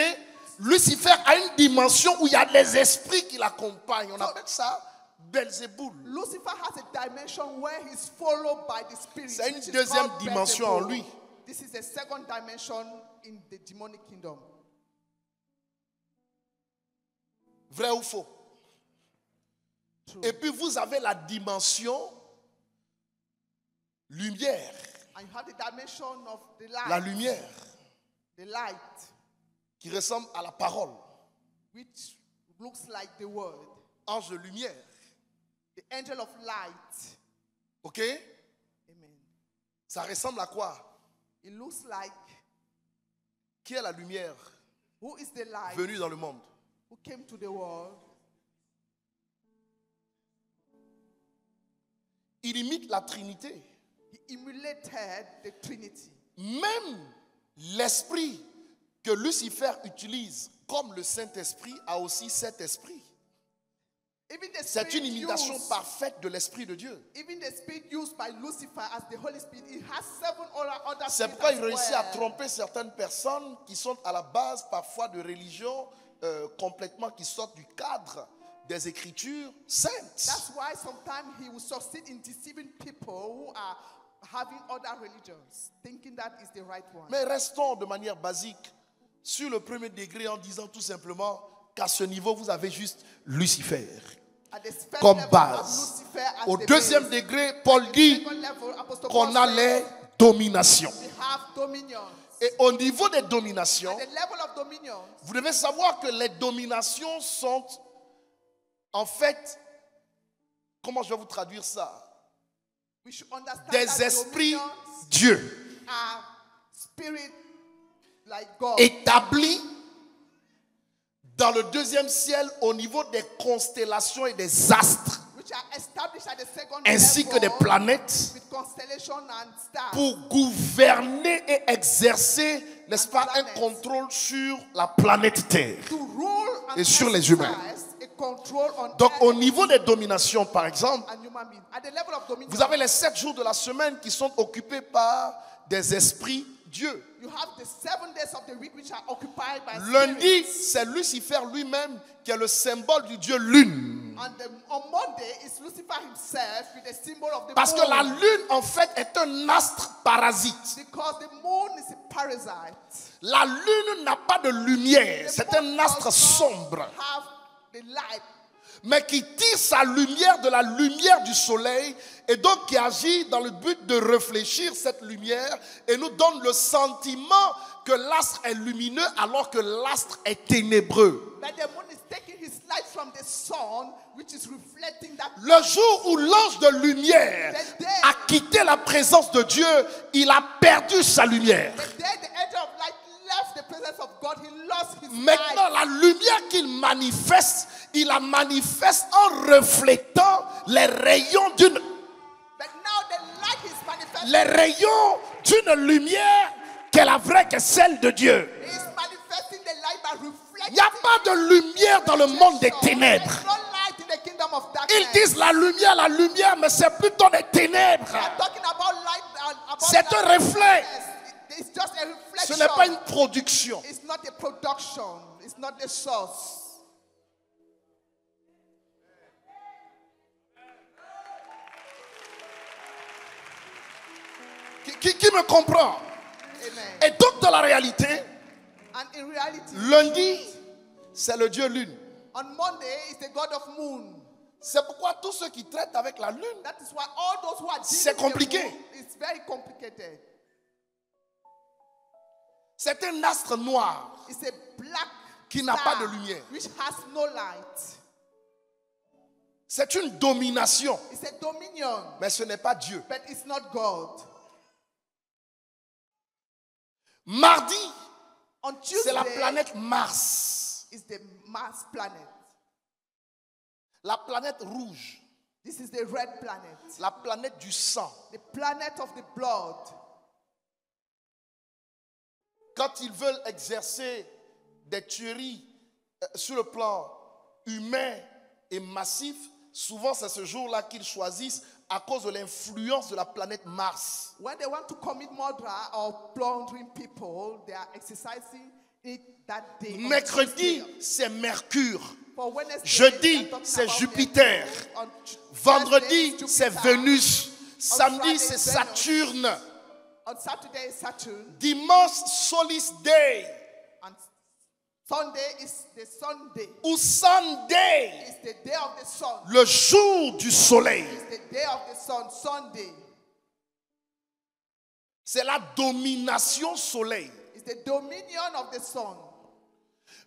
Lucifer a une dimension où il y a des esprits qui l'accompagnent. On appelle ça Belzéboul. Lucifer has a dimension where he's followed by the spirit. C'est une which is deuxième called dimension en Beelzebul. lui. This is a second dimension in the demonic kingdom. Vrai ou faux? True. Et puis vous avez la dimension lumière. And you have the dimension of the light. La lumière The light, qui ressemble à la parole. which looks like the word. Ange de lumière. The angel of light. Ok? Amen. Ça ressemble à quoi? It looks like Qui est la lumière who is the light venue dans le monde? who came to the world. Il imite la Trinité. He emulated the Trinity. Même l'esprit que Lucifer utilise comme le Saint-Esprit a aussi cet esprit. Even the C'est une spirit imitation used, parfaite de l'Esprit de Dieu. even the spirit used by Lucifer as the Holy Spirit, it has seven other C'est spirits pourquoi as il réussit à well. tromper certaines personnes qui sont à la base parfois de religions complètement qui sortent du cadre des Écritures saintes. That's why sometimes he will succeed in deceiving people who are having other religions, thinking that is the right one. Mais restons de manière basique sur le premier degré en disant tout simplement qu'à ce niveau, vous avez juste Lucifer At the first comme level of base. Lucifer as Au the deuxième base. degré, Paul At the dit second level, Apostle qu'on Paul a says les dominations. we have dominion. Et au niveau des dominations, At the level of dominion, vous devez savoir que les dominations sont en fait, comment je vais vous traduire ça? we should understand Des that esprits dominions Dieu are spirit like God. établis dans le deuxième ciel au niveau des constellations et des astres, which are established at the second ainsi que level des planètes, with constellation and stars. pour gouverner et exercer, n'est-ce pas, un contrôle sur la planète Terre. To rule and et sur les humains. exercise a control on Donc au earth niveau des dominations, par exemple, and human beings. At the level of dominion, vous avez les 7 jours de la semaine qui sont occupés par des esprits Dieu. You have the 7 days of the week which are occupied by Lundi, spirits. c'est Lucifer lui-même qui est le symbole du Dieu lune. And on Monday, it's Lucifer himself with the symbol of the Parce moon. que la lune, en fait, est un astre parasite. Because the moon is a parasite. La lune n'a pas de lumière. The C'est moon un astre does not sombre. have the light. Mais qui tire sa lumière de la lumière du soleil et donc qui agit dans le but de réfléchir cette lumière et nous donne le sentiment que l'astre est lumineux alors que l'astre est ténébreux. But the moon is taking his light from the sun, which is reflecting that. Le jour où l'ange de lumière a quitté la présence de Dieu, il a perdu sa lumière. The day the angel of light left the presence of God, he lost his Maintenant, light. la lumière qu'il manifeste, il la manifeste en reflétant les rayons But now the light is manifesting. les rayons d'une lumière qui est la vraie, qui est celle de Dieu. He is manifesting the light by reflecting. Il n'y a pas de lumière dans le monde des ténèbres. There's no light in the kingdom of darkness. Ils disent la lumière, mais c'est plutôt des ténèbres. They are talking about light and about C'est un reflet. It's just a Ce reflection. n'est pas une production. It's not a production. It's not the source. Qui me comprend? Amen. Et donc, dans la réalité, And in reality, lundi, c'est le Dieu lune. on Monday is the God of moon. C'est pourquoi tous ceux qui traitent avec la lune, That is why all those who are C'est dealing with the compliqué. moon, it's very complicated. c'est un astre noir It's a black qui n'a star pas de lumière. which has no light. C'est une domination, It's a dominion, mais ce n'est pas Dieu. but it's not God. Mardi, On c'est Tuesday, la planète Mars, is the Mars planet. la planète rouge, This is the red planet, la planète du sang. the planet of the blood. Quand ils veulent exercer des tueries sur le plan humain et massif, souvent c'est ce jour-là qu'ils choisissent à cause de l'influence de la planète Mars. When they want to commit murder or plundering people, they are exercising it that day. on Mercredi, Tuesday. c'est Mercure. For Wednesday, Jeudi, they're talking c'est about Jupiter. Mercury. On Vendredi, Thursday, c'est Jupiter. Vénus. Samedi, Friday, c'est Venus. Saturne. On Saturday is Saturn. Dimanche, Solis Day. And Sunday is the Sunday. Ou Sunday, It's the day of the sun. le jour du soleil. It's the day of the sun, Sunday. C'est la domination soleil. It's the dominion of the sun.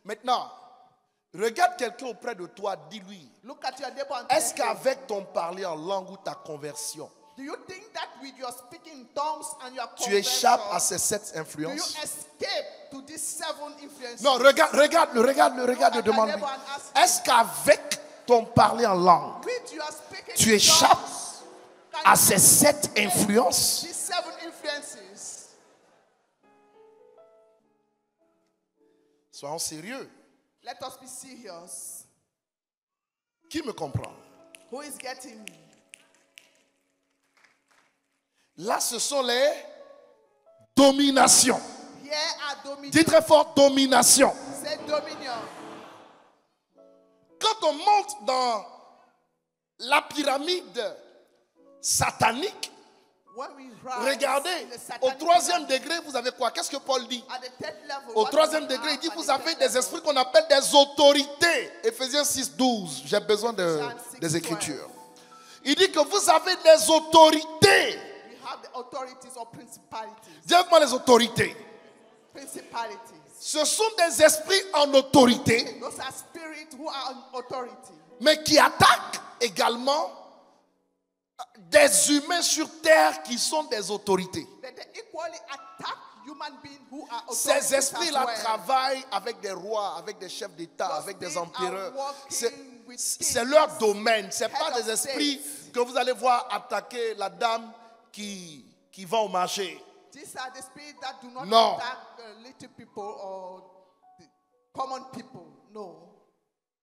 Maintenant, regarde quelqu'un auprès de toi, dis-lui, Look at your neighbor and est-ce tell him, qu'avec ton parler en langue ou ta conversion, do you think that with your speaking in tongues and your tu échappes à conversion, ces 7 do you influences? escape to these 7 influences? Non, regarde, demande-lui. neighbor and ask him, Est-ce qu'avec ton parler en langue, with your speaking tu in échappes tongues, can à you ces 7 influences? these 7 influences? Soyons sérieux. Let us be serious. Qui me comprend? Who is getting me? Là, ce sont les dominations. Here are dominion. Dis très fort, domination. Say dominion. Quand on monte dans la pyramide satanique, When we rise regardez, in the au satanic 3e degré, vous avez quoi? Qu'est-ce que Paul dit? at the 10th level, Au what 3e we degré, il have dit, at vous the avez 10th des level. esprits qu'on appelle des autorités. Éphésiens 6, 12. J'ai besoin John 6, des 12. Écritures. Il dit que vous avez des autorités. We have the authorities or principalities. Dis-moi les autorités. Principalities. Ce sont des esprits en autorité, Those are spirits who are in authority. mais qui attaquent également des humains sur terre qui sont des autorités. That they equally attack human beings who are authorities Ces esprits-là as well. travaillent avec des rois, avec des chefs d'État, Those avec des beings are empereurs. working with C'est leur domaine. Ce n'est pas head of des esprits states. que vous allez voir attaquer la dame qui va au marché. These are the spirits that do not Non. attack little people or the common people. No.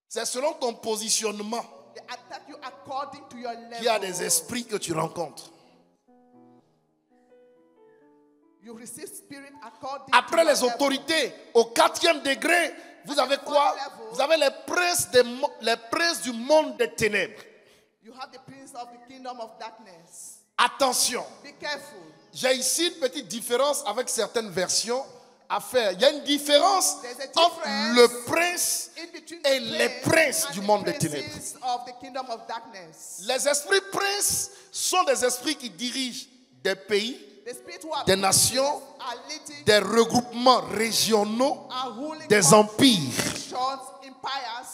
C'est selon ton positionnement They attack you according to your level. qu'il y a des esprits que tu rencontres. You receive spirit according Après to les your level. autorités, au 4e degré, vous avez quoi? Vous avez les princes du monde des ténèbres. You have the prince of the kingdom of darkness. Attention, Be careful. j'ai ici une petite différence avec certaines versions à faire. Il y a une différence entre le prince In between et the les princes and du the monde des ténèbres. princes of the kingdom of darkness. Les esprits princes sont des esprits qui dirigent des pays, The spirit who are des princes nations, are leading, des regroupements régionaux, are ruling des empires. nations, empires.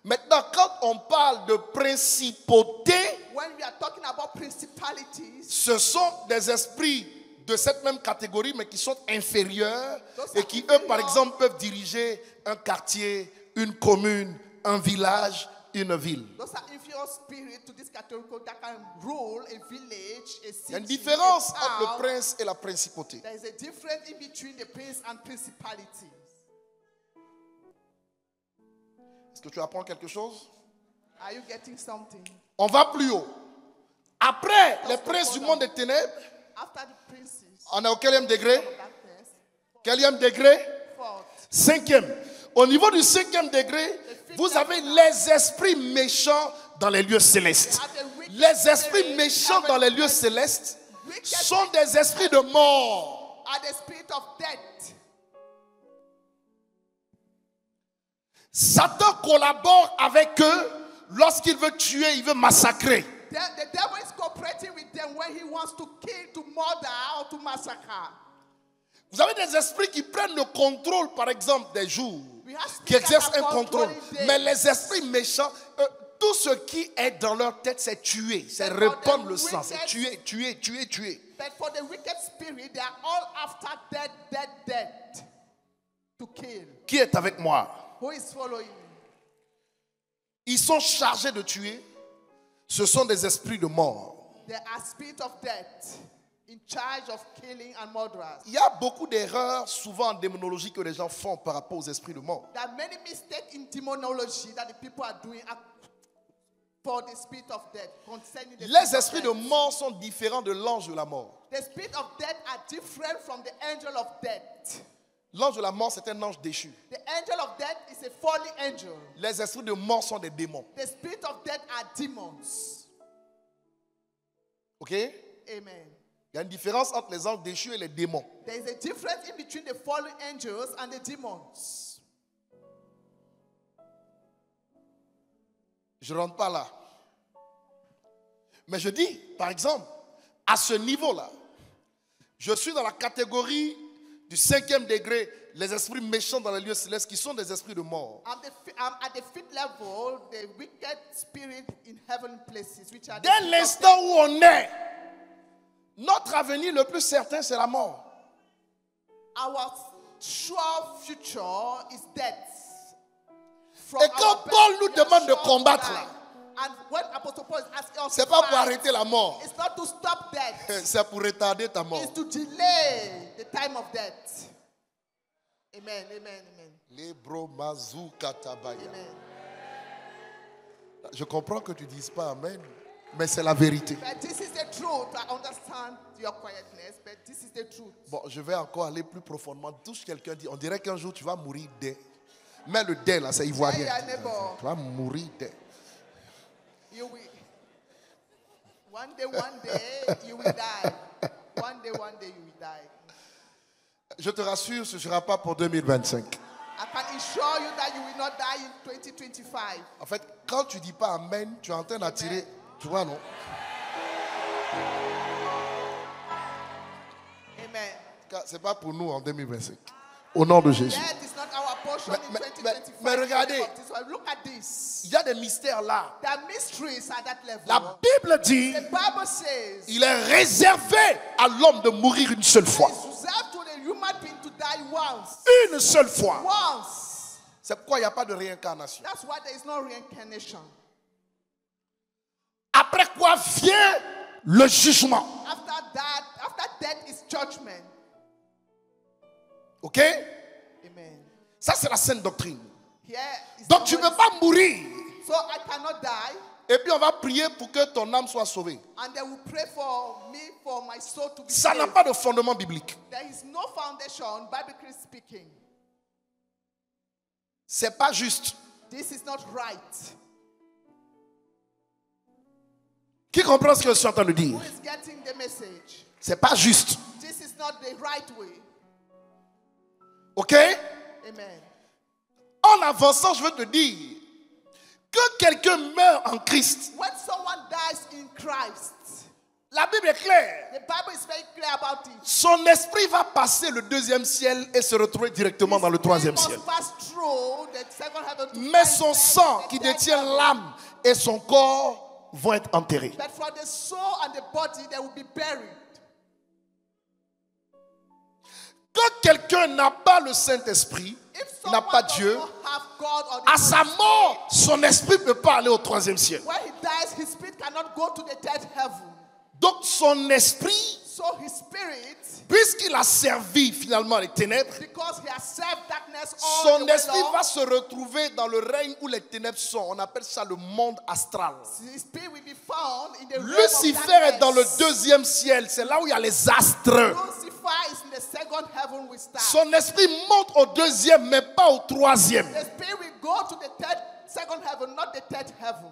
Maintenant, quand on parle de principauté, When we are talking about principalities, ce sont des esprits de cette même catégorie, mais qui sont inférieurs Those et are qui, eux, inferior. par exemple, peuvent diriger un quartier, une commune, un village, une ville. those are inferior spirits to this category that can rule a village, a city. Il y a une différence a entre le town. prince et la principauté. There is a difference in between the prince and principalities. Est-ce que tu apprends quelque chose? Are you getting something? On va plus haut. Après les princes du monde des ténèbres, After the princes on est au quatrième degré? of darkness, Quatrième degré? fourth, Cinquième. Au niveau du 5e degré, vous avez les esprits méchants dans les lieux célestes. Les esprits méchants dans les lieux célestes sont des esprits de mort. are the spirit of death. Satan collabore avec eux lorsqu'il veut tuer, il veut massacrer. The devil is cooperating with them when he wants to kill, to murder, or to massacre. Vous avez des esprits qui prennent le contrôle, par exemple, des jours, We have qui spirits exercent that un are contrôle. controlling Mais them. les esprits méchants, tout ce qui est dans leur tête, c'est tuer, c'est But for répandre the le sang, c'est wicked- tuer, tuer, tuer, tuer. But for the wicked spirit, they are all after death to kill. Qui est avec moi? Who is following me? Ils sont chargés de tuer. Ce sont des esprits de mort. They are spirit of death in charge of killing and murderers. Il y a beaucoup d'erreurs, souvent en démonologie, que les gens font par rapport aux esprits de mort. There are many mistakes in demonology that the people are doing for the spirit of death, concerning the Les spirit of esprits de death. mort sont différents de l'ange de la mort. The spirit of death are different from the angel of death. L'ange de la mort, c'est un ange déchu. The angel of death is a fallen angel. Les esprits de mort sont des démons. The spirit of death are demons. Ok? Amen. Il y a une différence entre les anges déchus et les démons. There is a difference in between the fallen angels and the demons. Je ne rentre pas là. Mais je dis, par exemple, à ce niveau-là, je suis dans la catégorie du 5e degré, les esprits méchants dans les lieux célestes qui sont des esprits de mort. I'm at the fifth level, the wicked spirit in heavenly places, which are the Dès spirit of l'instant où on est, notre avenir le plus certain, c'est la mort. death. Our sure future is death. From Et quand our Paul nous birth, demande de we are sure to combattre, die. là, And when Apostle Paul is asking us c'est to pas pour fight, arrêter la mort, it's not to stop death. c'est pour retarder ta mort. It's to delay the time of death. Amen, amen, amen. Lebro mazou katabaya. Amen. Je comprends que tu ne dises pas amen, mais c'est la vérité. But this is the truth. I understand your quietness, but this is the truth. Bon, je vais encore aller plus profondément. Touche quelqu'un dit, on dirait qu'un jour tu vas mourir dès. Mais le dès là, c'est ivoirien. Hey, neighbor. Tu vas mourir dès. You will. One day, you will die. One day, you will die. Je te rassure, ce ne sera pas pour 2025. I can assure you that you will not die in 2025. En fait, quand tu dis pas amen, tu es en train d'attirer. Tu vois, non? Amen. C'est pas pour nous en 2025. Au nom de Jésus. Death is not our portion in 2025. mais regardez. Look at this. Il y a des mystères là. There are mysteries at that level. La Bible dit, The Bible says il est réservé à l'homme de mourir une seule fois. it's reserved to the human being to die once. Une seule fois. Once. C'est pourquoi il n'y a pas de réincarnation. That's why there is no reincarnation. Après quoi vient le jugement. After death is judgment. Ok? Amen. Ça, c'est la saine doctrine. Here is Donc, tu ne the peux pas mourir So I cannot die Et puis on va prier pour que ton âme soit sauvée. And they will pray for me, for my soul to be Ça n'a saved. pas de fondement biblique. There is no foundation, biblically speaking. C'est pas juste. This is not right. Qui comprend ce que je suis en train de dire? Who is getting the message? C'est pas juste. This is not the right way. Ok? Amen. En avançant, je veux te dire que quelqu'un meurt en Christ. When someone dies in Christ, La Bible est claire. the Bible is very clear about it. Son esprit va passer le deuxième ciel et se retrouver directement dans le troisième He ciel. must pass through the second heaven to Mais find son them sang in the qui third détient heaven. l'âme et son corps vont être enterrés. But for the soul and the body, they will be buried. Quand quelqu'un n'a pas le Saint-Esprit, If il n'a someone pas does Dieu, not have God or the à Holy sa Spirit, mort, son esprit ne peut pas aller au troisième ciel. when he dies, his spirit cannot go to the third heaven. Donc son esprit, So his spirit, puisqu'il a servi finalement les ténèbres, because he has served darkness all son the way esprit long, va se retrouver dans le règne où les ténèbres sont. On appelle ça le monde astral. his spirit will be found in the realm of Lucifer est dans le darkness. deuxième ciel. C'est là où il y a les astres. Lucifer is in the second heaven with stars. Son esprit monte au deuxième, mais pas au troisième. The spirit will go to the second heaven, not the third heaven.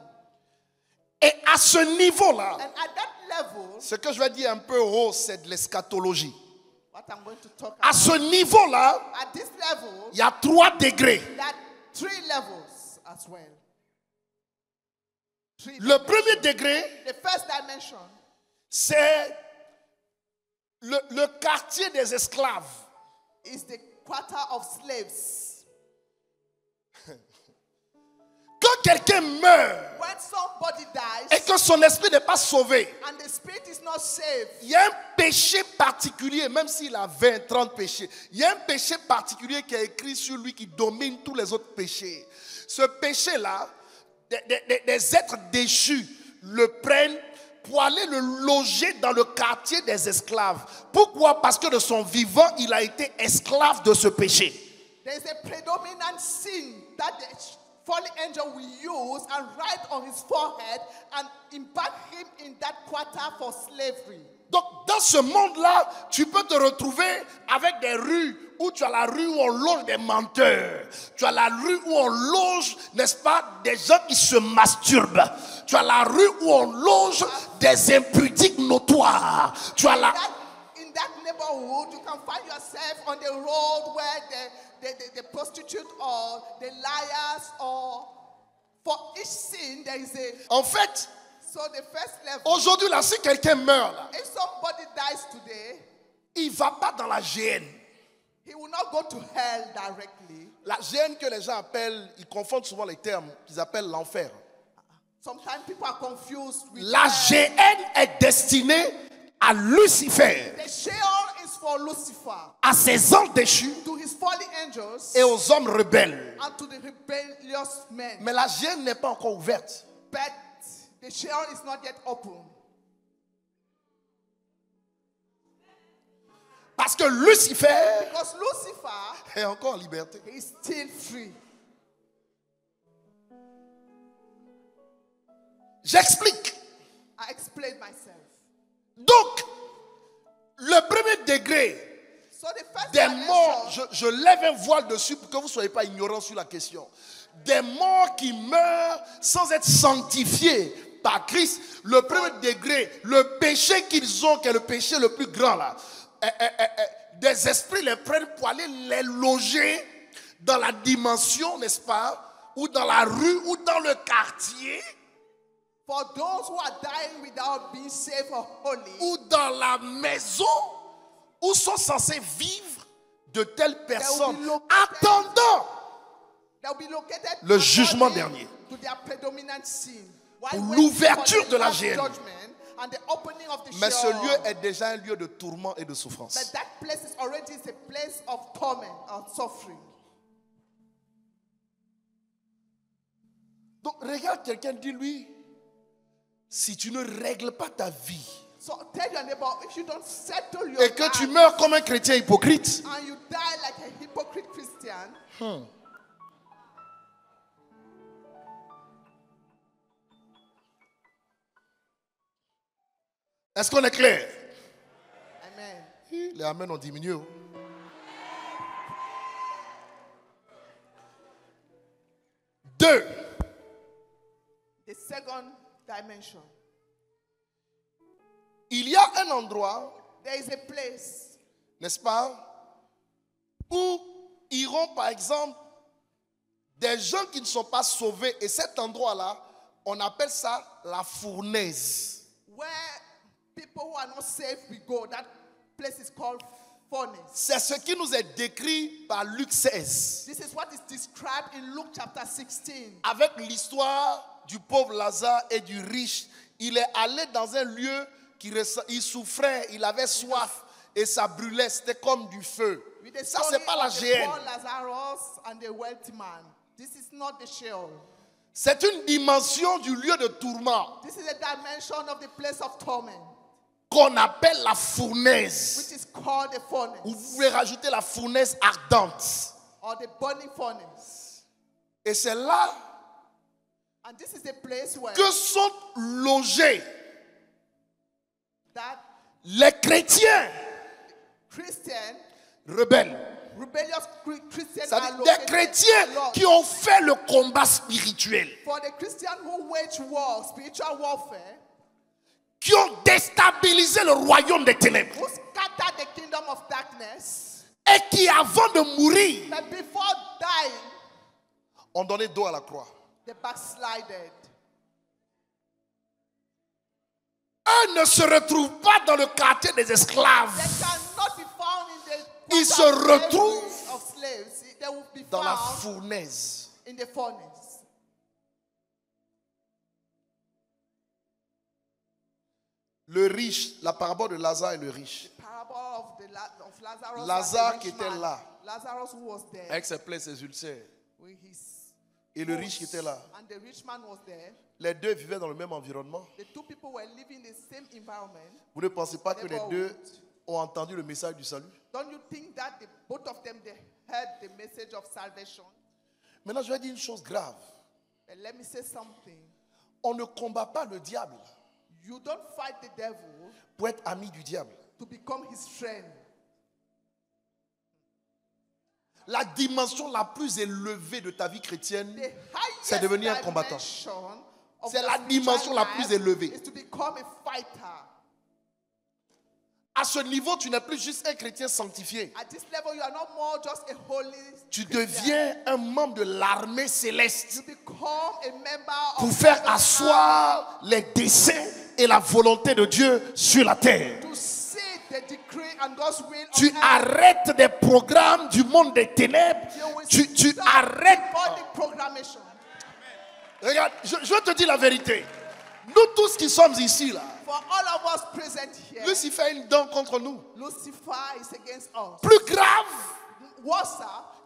Et à ce niveau-là, And at that level, ce que je vais dire un peu haut, c'est de l'eschatologie. what I'm going to talk À about, ce niveau-là, at this level, il y a 3 degrés. there are 3 levels as well. Le premier degré, The first dimension c'est le quartier des esclaves. is the quarter of slaves. Quand quelqu'un meurt When somebody et dies que son esprit n'est pas sauvé, and the spirit is not saved, il y a un péché particulier, même s'il a 20, 30 péchés. Il y a un péché particulier qui est écrit sur lui qui domine tous les autres péchés. Ce péché-là, des êtres déchus le prennent pour aller le loger dans le quartier des esclaves. Pourquoi? Parce que de son vivant, il a été esclave de ce péché. there is a predominant sin that the fallen angel will use and write on his forehead and embark him in that quarter for slavery. Donc, dans ce monde-là, tu peux te retrouver avec des rues où tu as la rue où on loge des menteurs. Tu as la rue où on loge, n'est-ce pas, des gens qui se masturbent. Tu as la rue où on loge des impudiques notoires. Tu as la... In that neighborhood, you can find yourself on the road where the prostitute or the liars, or for each sin there is a... En fait, So the first level, aujourd'hui, là, si quelqu'un meurt, là, if somebody dies today, il ne va pas dans la GN. he will not go to hell directly. La GN que les gens appellent, ils confondent souvent les termes, qu'ils appellent l'enfer. Sometimes people are confused with La hell. GN est destinée à Lucifer, The Sheol is for Lucifer, à ses anges déchus to his fallen angels, et aux hommes rebelles. and to the rebellious men. Mais la GN n'est pas encore ouverte. But the Sheol is not yet open. Parce que Lucifer Because Lucifer est encore en liberté. is still free. J'explique. I explained myself. Donc, le premier degré So the first des dimension, morts, je lève un voile dessus pour que vous ne soyez pas ignorants sur la question. Des morts qui meurent sans être sanctifiés par Christ. Le premier degré, le péché qu'ils ont, qui est le péché le plus grand là, des esprits les prennent pour aller les loger dans la dimension, n'est-ce pas, ou dans la rue, ou dans le quartier, for those who are dying without being saved or holy, ou dans la maison où sont censés vivre de telles personnes, attendant they'll be located le jugement according dernier. to their predominant sin. While Pour waiting l'ouverture for the de la last GN. judgment and the opening of the Mais ce Sheol. lieu est déjà un lieu de tourment et de But souffrance. that place is already a place of torment or suffering. Donc regarde quelqu'un, dis-lui, si tu ne règles pas ta vie So tell your neighbor, if you don't settle your et que tu life meurs comme un chrétien hypocrite, and you die like a hypocrite Christian, Est-ce qu'on est clair? Amen. Les amens ont diminué. Deux. The second dimension. Il y a un endroit, There is a place n'est-ce pas, où iront par exemple des gens qui ne sont pas sauvés. Et cet endroit-là, on appelle ça la fournaise. where people who are not saved will go. That place is called furnace. C'est ce qui nous est décrit par Luc 16. This is what is described in Luke chapter 16. Avec l'histoire du pauvre Lazare et du riche. Il est allé dans un lieu il souffrait, il avait soif et ça brûlait, c'était comme du feu. With the Ça, story c'est pas la of the GN. poor Lazarus and the wealthy man. This is not the Sheol. C'est une dimension du lieu de tourment This is a dimension of the place of torment, qu'on appelle la fournaise. which is called the furnace Vous pouvez rajouter la fournaise ardente. or the burning furnace. Et c'est là And this is a place where que sont logés that les chrétiens Christian, rebelles. rebellious Christians C'est-à-dire are des located chrétiens along. qui ont fait le combat spirituel, For the Christian who wage war, spiritual warfare, qui ont déstabilisé le royaume des ténèbres who scattered the kingdom of darkness, et qui, avant de mourir, but before dying, ont donné dos à la croix. they backslided. Eux ne se retrouvent pas dans le quartier des esclaves, They cannot be found in the Ils se quarter of slavery retrouvent of slaves. They will be dans la found fournaise. in the furnace. Le riche, la parabole de Lazare et le riche, Parable of Lazarus. Lazare and the qui rich était man. là. Lazarus who was there avec ses plaies, ses ulcères, with his et le riche qui était là. and the rich man was there. Les deux vivaient dans le même environnement. The two people were living in the same environment. Vous ne pensez pas que les deux ont entendu le message du salut? Don't you think that both of them they heard the message of salvation? Maintenant, je vais dire une chose grave. But let me say something. On ne combat pas le diable You don't fight the devil pour être ami du diable. to become his friend. La dimension la plus élevée de ta vie chrétienne, The c'est highest devenir un combattant. dimension of C'est the la spiritual dimension la life plus élevée. is to become a fighter. À ce niveau, tu n'es plus juste un chrétien sanctifié. At this level, you are not more just a holy Tu Christian. deviens un membre de l'armée céleste You become a member pour of faire heaven's asseoir les desseins et la volonté de Dieu sur la terre. army to see the decree and God's will Tu on earth. arrêtes des programmes du monde des ténèbres. You will Tu stop arrêtes. demonic programmation. Regarde, je vais te dire la vérité. Nous tous qui sommes ici, là, For all of us present here, Lucifer a une dent contre nous. Lucifer is against us. Plus grave Worse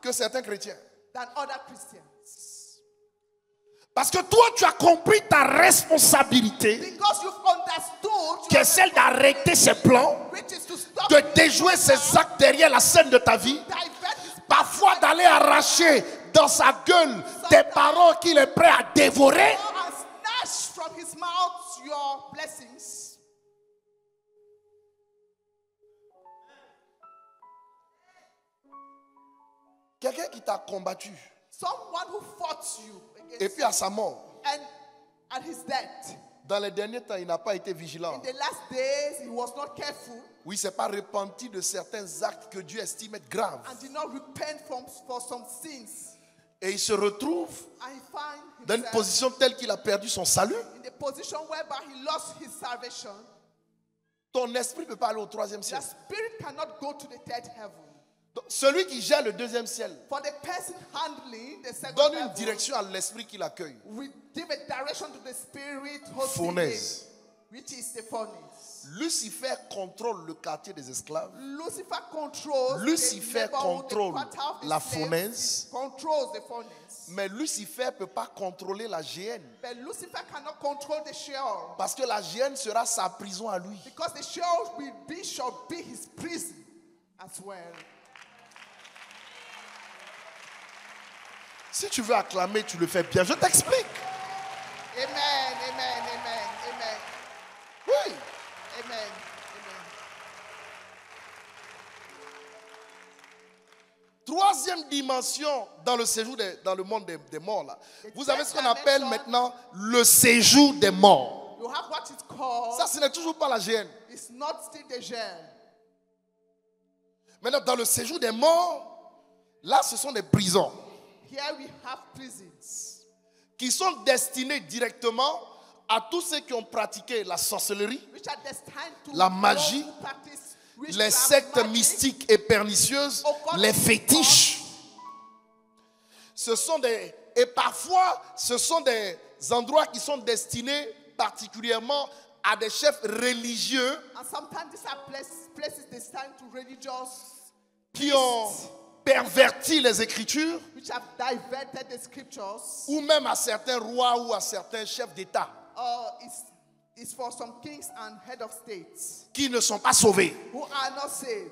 que certains chrétiens. than other Christians. Parce que toi, tu as compris ta responsabilité, Because you've understood qui est celle d'arrêter ses plans, which is to stop de déjouer ses actes derrière la scène de ta vie, divert his parfois d'aller arracher dans sa gueule tes paroles qu'il est prêt à dévorer. power and snatch from his mouth your blessings. Quelqu'un qui t'a combattu, Someone who fought you et against puis à sa mort, and at his death. dans les derniers temps, il n'a pas été In vigilant. the last days, he was not careful Oui, c'est pas repenti de certains actes que Dieu estime être graves. and did not repent for some sins. Et il se retrouve And he found dans une himself position telle qu'il a perdu son salut. in the position whereby he lost his salvation. Ton esprit ne peut pas aller au troisième The ciel. spirit cannot go to the third heaven. Donc, celui qui gère le deuxième ciel For the person handling the second donne une heaven, direction à l'esprit qui l'accueille. we give a direction to the spirit hosting Fournaise. him, which is the furnace. Lucifer contrôle le quartier des esclaves. Lucifer controls Lucifer the neighborhood, contrôle the quarter of the la slaves, fournaise. controls the furnace. Mais Lucifer ne peut pas contrôler la GN. But Lucifer cannot control the Sheol, Parce que la GN sera sa prison à lui. because the Sheol shall be his prison as well. Si tu veux acclamer, tu le fais bien. Je t'explique. Amen, amen, amen, amen, Oui. amen. troisième dimension dans le séjour dans le monde des morts, là, vous avez ce qu'on appelle maintenant le séjour des morts. You have what it's called. Ça, ce n'est toujours pas la GN. It's not still the gem. Maintenant, dans le séjour des morts, là, ce sont des prisons Here we have prisons qui sont destinées directement à tous ceux qui ont pratiqué la sorcellerie, which are destined to la magie, those who practice les witchcraft, sectes magic. mystiques et pernicieuses, les fétiches. Et parfois, ce sont des endroits qui sont destinés particulièrement à des chefs religieux And sometimes these are places destined to religious qui ont perverti les Écritures, which have diverted the scriptures. ou même à certains rois ou à certains chefs d'État It's for some kings and head of states qui ne sont pas sauvés. who are not saved.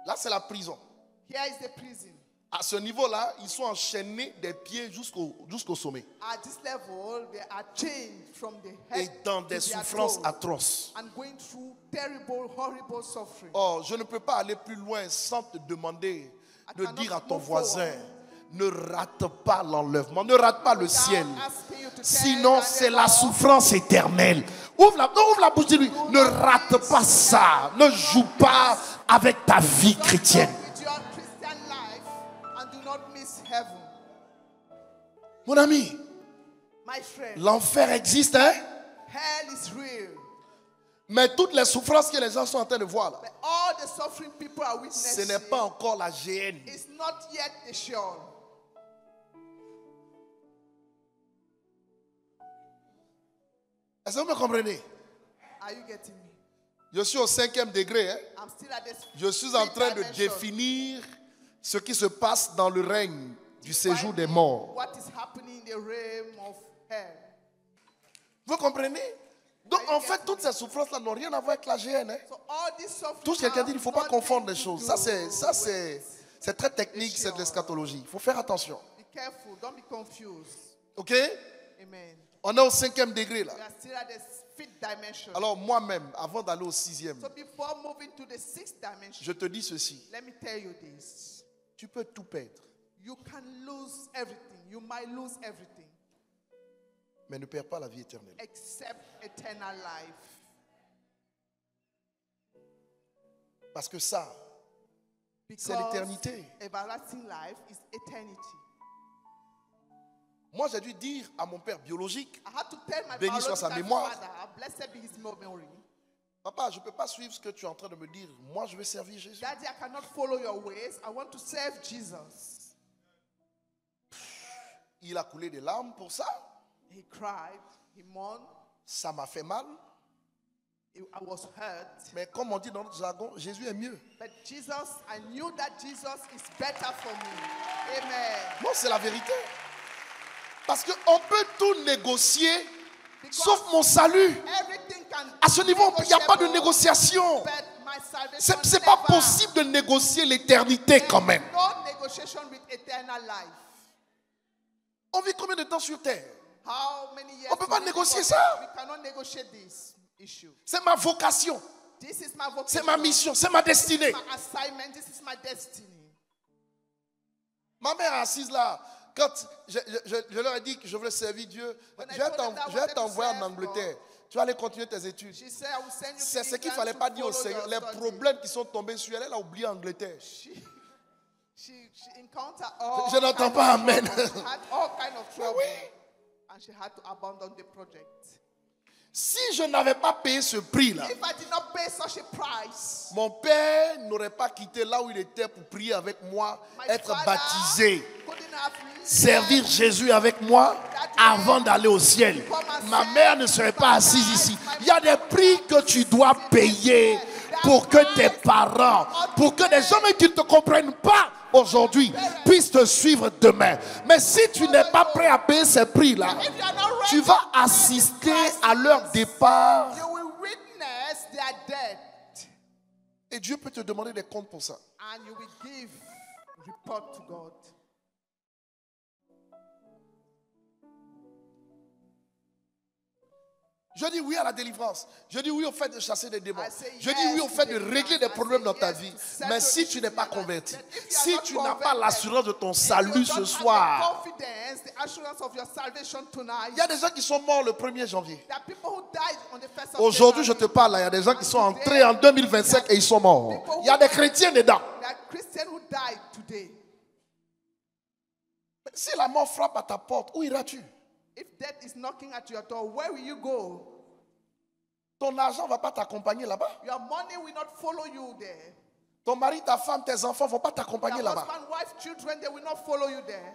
Là, c'est la prison. Here is the prison. À ce niveau-là, ils sont enchaînés des pieds jusqu'au sommet. At this level, they are chained from the Et head dans to des their souffrances toe atroces. and going through terrible, horrible suffering. Oh, je ne peux pas aller plus loin sans te demander de dire à ton voisin, ne rate pas l'enlèvement, ne rate pas le ciel. Sinon, c'est la souffrance éternelle. Ouvre la bouche de lui. Ne rate pas ça. Ne joue pas avec ta vie chrétienne. With your Christian life and do not miss heaven. Mon ami, My friend, l'enfer existe, hein? hell is real. Mais toutes les souffrances que les gens sont en train de voir là, But all the suffering people are ce witnessing n'est pas encore la GN. is not yet the Sheol. Est-ce que vous me comprenez? Are you getting me? Je suis au 5e degré. Hein? I'm still at this. Je suis en train de dimension. définir ce qui se passe dans le règne du séjour des morts. What is happening in the realm of hell? Vous comprenez? Donc en fait, toutes ces souffrances-là n'ont rien à voir avec la GN. Hein? So all this suffering. Touche quelqu'un dit, il ne faut pas have confondre les nothing choses. to Ça, do c'est très technique, c'est de l'eschatologie. Il faut faire attention. Be careful. Don't be confused. Ok? Amen. On est au 5e degré là. We are still at the fifth dimension. Alors moi-même, avant d'aller au 6e, So before moving to the sixth dimension, je te dis ceci. let me tell you this. Tu peux tout perdre, You can lose everything. You might lose everything mais ne perds pas la vie éternelle. except eternal life. Parce que ça, c'est Because l'éternité. everlasting life is eternity. Moi, j'ai dû dire à mon père biologique, I had to tell my Béni soit sa biological mémoire. father, blessed be his memory, papa, je ne peux pas suivre ce que tu es en train de me dire. Moi, je vais servir Jésus. Daddy, I cannot follow your ways. I want to serve Jesus. Il a coulé des larmes pour ça. He cried. He mourned. Ça m'a fait mal. I was hurt. Mais comme on dit dans notre jargon, Jésus est mieux. But Jesus, I knew that Jesus is better for me. Amen. Non, c'est la vérité. Parce qu'on peut tout négocier, sauf mon salut. Everything can À ce niveau, il n'y a pas de négociation. but my salvation C'est pas never. possible de négocier l'éternité quand même. No negotiation with eternal life. On vit combien de temps sur terre? How many years? On peut pas we négocier live ça. on? We cannot negotiate this issue. C'est ma vocation, This is my vocation. c'est ma mission, c'est ma destinée. My assignment. This is my destiny. Ma mère est assise là. Quand je leur ai dit que je voulais servir Dieu, je vais t'envoyer en Angleterre. Tu vas aller continuer tes études. She said, I will send you to C'est ce qu'il ne England fallait to pas dire au follow Seigneur. your Les study. problèmes qui sont tombés sur elle, elle a oublié Angleterre. She encountered all Je n'entends kind pas of amen. trouble. She had all kind of trouble. Oui. And she had to abandon the project. Si je n'avais pas payé ce prix-là, If I did not pay such a price, mon père n'aurait pas quitté là où il était pour prier avec moi, my être father baptisé, couldn't have servir Jésus avec moi avant d'aller au ciel. Ma mère ne serait pas assise ici. Il y a des prix que tu dois payer pour que tes parents, pour que des gens qui ne te comprennent pas aujourd'hui puissent te suivre demain. Mais si tu n'es pas prêt à payer ces prix-là, If you are not ready tu vas assister à leur départ. you will witness their death. Et Dieu peut te demander des comptes pour ça. And you will give report to God. Je dis oui à la délivrance. Je dis oui au fait de chasser des démons. I say Je dis yes oui au to fait de deliverance. régler des I problèmes say dans ta yes vie. to settle Mais si tu issues n'es pas in your life. converti, But if you are si not tu n'as pas converted, l'assurance de ton if salut you ce don't soir, have the confidence, the assurance of your salvation tonight, il y a des gens qui sont morts le 1er janvier. there are people who died on the 1st of Aujourd'hui, je January. te parle, là, il y a des gens qui sont entrés en 2025 et ils sont morts. Il y a des chrétiens dedans. There are Christians who died today. Mais si la mort frappe à ta porte, où iras-tu? If death is knocking at your door, where will you go? Ton argent ne va pas t'accompagner là-bas. Your money will not follow you there. Ton mari, ta femme, tes enfants ne vont pas t'accompagner Your là-bas. husband, wife, children, they will not follow you there.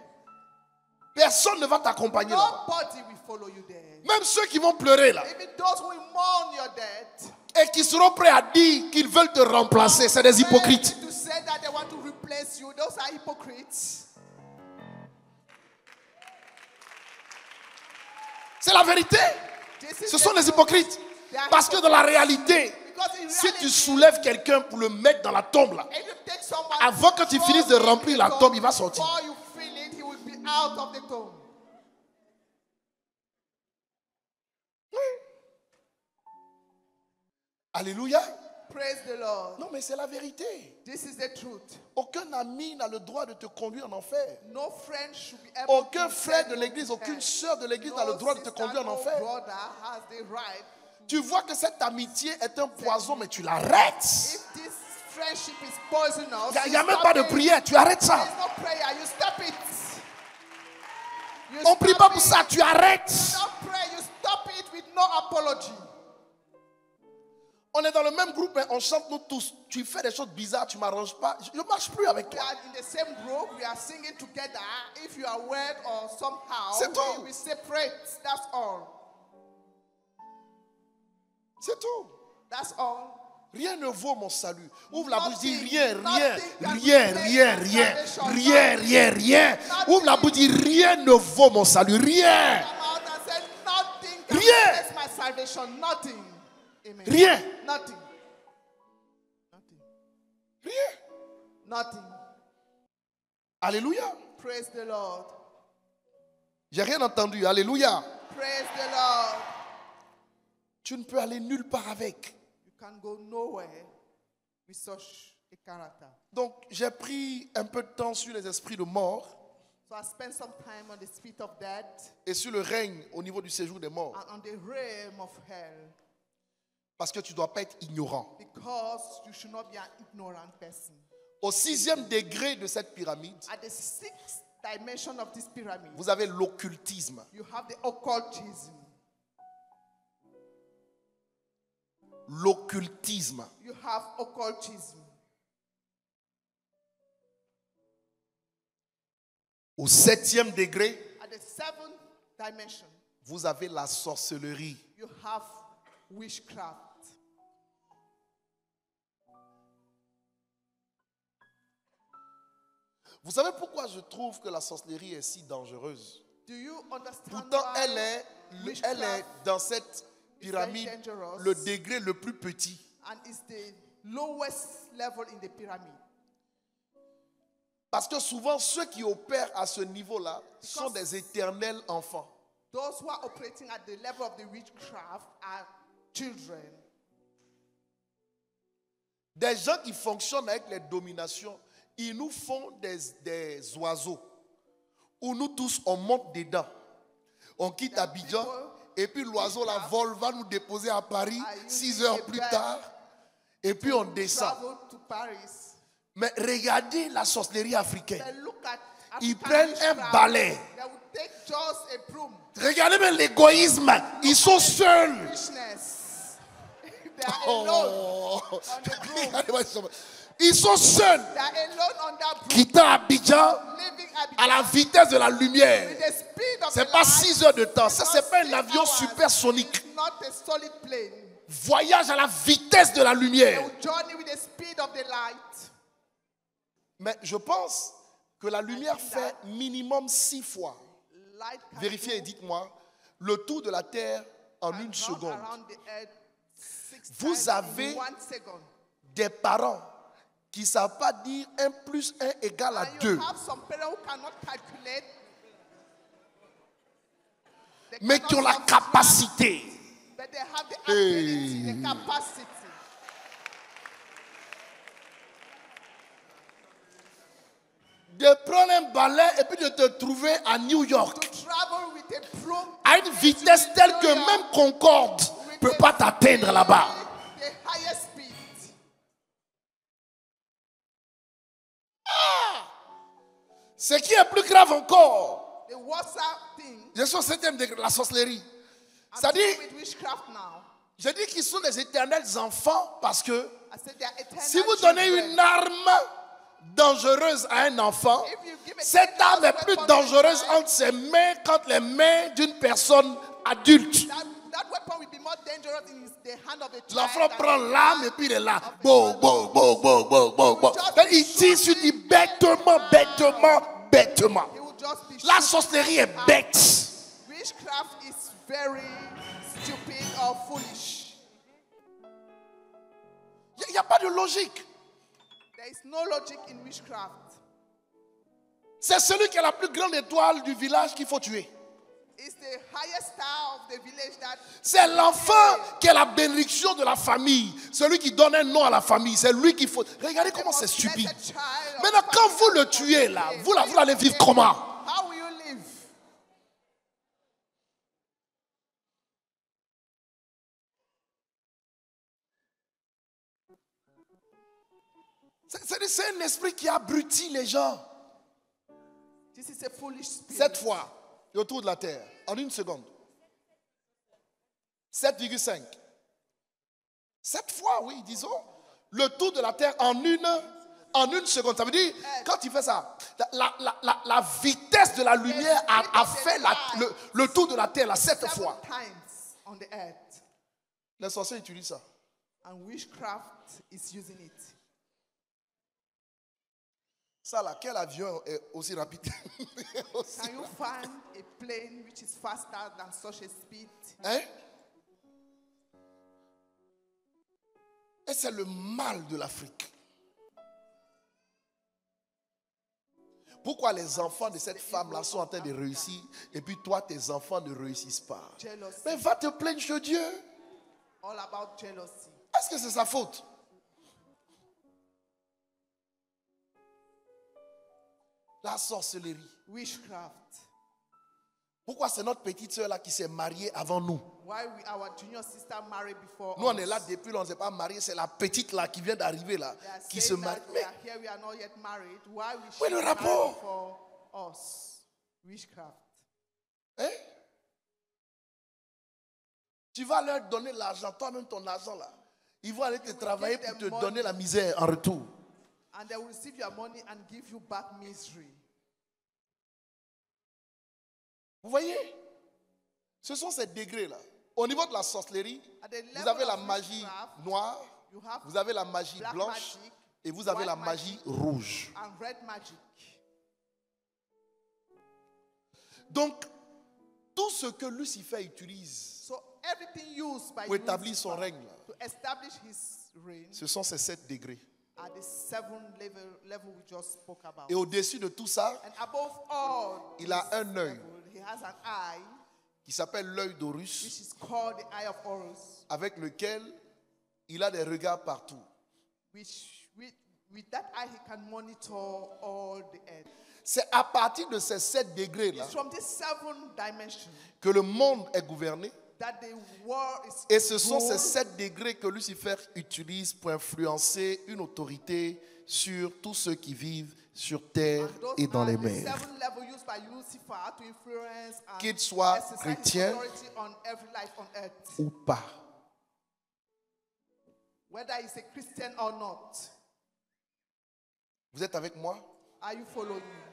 Personne ne va t'accompagner là-bas. Nobody will follow you there. Même ceux qui vont pleurer là Even those who will mourn your death. et qui seront prêts à dire qu'ils veulent te remplacer, c'est des hypocrites. To say that they want to replace you, those are hypocrites. C'est la vérité. Ce sont des hypocrites. Parce que dans la réalité, si tu soulèves quelqu'un pour le mettre dans la tombe là, avant que tu finisses de remplir la tombe, il va sortir. Before you feel it, he will be out of the tomb. Alléluia. Praise the Lord. Non, mais c'est la vérité. This is the truth. Aucun ami n'a le droit de te conduire en enfer. No friend should be able Aucun to frère send de you l'église, to aucune hell. sœur de l'église n'a No le droit de te sister, conduire en no enfer. brother has the right. Tu vois que cette amitié est un poison, mais tu l'arrêtes. If this friendship is poisonous, Il n'y a you même stop pas de it. prière, tu arrêtes ça. There's no prayer, you stop it. You On ne prie stop pas pour it. ça, tu arrêtes. Don't pray, you stop it with no apology. On est dans le même groupe, mais on chante nous tous. Tu fais des choses bizarres, tu ne m'arranges pas. Je ne marche plus avec We toi. are in the same group, we are singing together. If you are weird or somehow, C'est tout. we separate. That's all. C'est tout. That's all. Rien ne vaut mon salut. Ouvre la bouche, dis Nothing, rien, rien, nothing can rien, replace rien, my rien, salvation. rien, rien, rien. Ouvre la bouche, dis rien ne vaut mon salut, rien, Come out and say nothing can Rien. replace my salvation. Nothing. Amen. rien, Nothing. Nothing. rien. Nothing. Alléluia. Praise the Lord. J'ai rien entendu. Alléluia. Praise the Lord. Tu ne peux aller nulle part avec. You can go nowhere with such a character. Donc, j'ai pris un peu de temps sur les esprits de mort So I spent some time on the spirit of death et sur le règne au niveau du séjour des morts. and on the realm of hell, Parce que tu ne dois pas être ignorant. because you should not be an ignorant person. Au 6e degré de cette pyramide, At the 6th dimension of this pyramid, vous avez l'occultisme. you have the occultism. L'occultisme. You have occultism. Au 7e degré, At the 7th dimension, vous avez la sorcellerie. you have witchcraft. Vous savez pourquoi je trouve que la sorcellerie est si dangereuse? Do you understand Pourtant, why elle est witchcraft dans cette pyramide very dangerous. le degré le plus petit. and is the lowest level in the pyramid? Parce que souvent, ceux qui opèrent à ce niveau-là sont des éternels enfants. Those who are operating at the level of the witchcraft are children. Des gens qui fonctionnent avec les dominations, ils nous font des oiseaux. Où nous tous, on monte dedans. On quitte Abidjan. Et puis l'oiseau, la vol, va nous déposer à Paris 6 heures plus tard. Et puis on descend. Travel to Paris. Mais regardez la sorcellerie africaine. They look at Ils African prennent un witchcraft. balai. They will take just a broom. Regardez même l'égoïsme. Ils sont seuls. Richness. They are alone Oh. on the broom. Ils sont seuls. They are alone on that broom. Quittant Abidjan Living à la Abidjan vitesse de la lumière. with the speed of C'est the pas light. 6 heures de temps. Ça, c'est pas un 6 avion hours. supersonique. It's not a solid plane. Voyage à la vitesse de la They lumière. will journey with the speed of the light. Mais je pense que la lumière fait minimum 6 fois. Light can Vérifiez et go dites-moi le tour de la terre en une round seconde. around the earth 6 Vous times avez in 1 second. Des parents qui ne savent pas dire 1 plus 1 égale à And you 2. have some parents who cannot calculate. They Mais cannot qui ont la solve capacité math, But they have the ability, the capacity. De prendre un balai et puis de te trouver à New York. To travel with a broom À une vitesse telle que même Concorde ne peut pas t'atteindre là-bas. the highest speed. Ce qui est plus grave encore, The WhatsApp thing. je suis au 7e degré, la sorcellerie. I'm C'est-à-dire, dealing with witchcraft now. je dis qu'ils sont des éternels enfants parce que I said they are eternal si vous donnez children. une arme dangereuse à un enfant, If you give a cette arme est dangerous plus weapon dangereuse to a child, entre ses mains qu'entre les mains d'une personne adulte. that weapon will be more dangerous in the hand of a child. L'enfant than prend the l'arme hand et puis il est là. of the Bon, father. bon, bon, bon, bon, bon, bon. Il tire sur lui bêtement, bêtement, bêtement. He will just be La shooting sorcellerie est out. bête. Witchcraft is very stupid or foolish. Il n'y a pas de logique. There is no logic in witchcraft. C'est celui qui a la plus grande étoile du village qu'il faut tuer. It's the highest star of the village that C'est l'enfant qui a la bénédiction de la famille. Celui qui donne un nom à la famille. C'est lui qu'il faut. Regardez comment c'est stupide. Maintenant, quand vous le tuez là, vous allez vivre comment? How will you live? C'est un esprit qui abrutit les gens. This is a foolish spirit. 7 fois le tour de la terre en une seconde. 7,5. 7 fois, oui, disons. Le tour de la terre en une seconde. Ça veut dire, quand tu fais ça, la vitesse de la lumière a fait le tour de la terre là, 7 fois. 7 times on the earth. Les sorciers utilisent ça. And witchcraft is using it. Ça là, quel avion est aussi rapide? Can you find a plane which is faster than such a speed? Hein? Et c'est le mal de l'Afrique. Pourquoi les enfants de cette femme-là sont en train de réussir et puis toi, tes enfants ne réussissent pas? Jealousy. Mais va te plaindre chez Dieu. All about jealousy. Est-ce que c'est sa faute? La sorcellerie. Witchcraft. Pourquoi c'est notre petite soeur là qui s'est mariée avant nous? Why our junior sister married before Nous on us? est là depuis, on ne s'est pas marié. C'est la petite là qui vient d'arriver là, They are qui se saying marie. that we Mais are here, we are not yet married. Why we Oui, should le marry rapport. before us? Witchcraft. hein? Tu vas leur donner l'argent, toi-même ton argent là. Ils vont aller te travailler give pour te them money. donner la misère en retour. And they will receive your money and give you back misery. Vous voyez? Ce sont ces degrés-là. Au niveau de la sorcellerie, At the vous level avez la of magie witchcraft, noire, you have vous avez la magie black blanche magic et vous avez white la magie magic. rouge. and red magic. Donc, tout ce que Lucifer utilise So everything used by pour établir son Lucifer règne, là, to establish his reign ce sont ces 7 degrés. are the 7 level we just spoke about. Et au-dessus de tout ça, And above all, il a un œil level, he has an eye qui s'appelle l'œil d'Horus, which is called the eye of Horus, avec lequel il a des regards partout. which with that eye he can monitor all the earth. C'est à partir de ces 7 degrés-là It's from this 7 dimension que le monde est gouverné. that the world is Et ce sont ces ruled. 7 degrés que Lucifer utilise pour influencer une autorité sur tous ceux qui vivent sur terre And those et dans are les the mers. 7 levels used by Lucifer to influence and Qu'il soit exercise his chrétien authority on every life on earth, ou pas. whether he's a Christian or not. Vous êtes avec moi? Are you following me?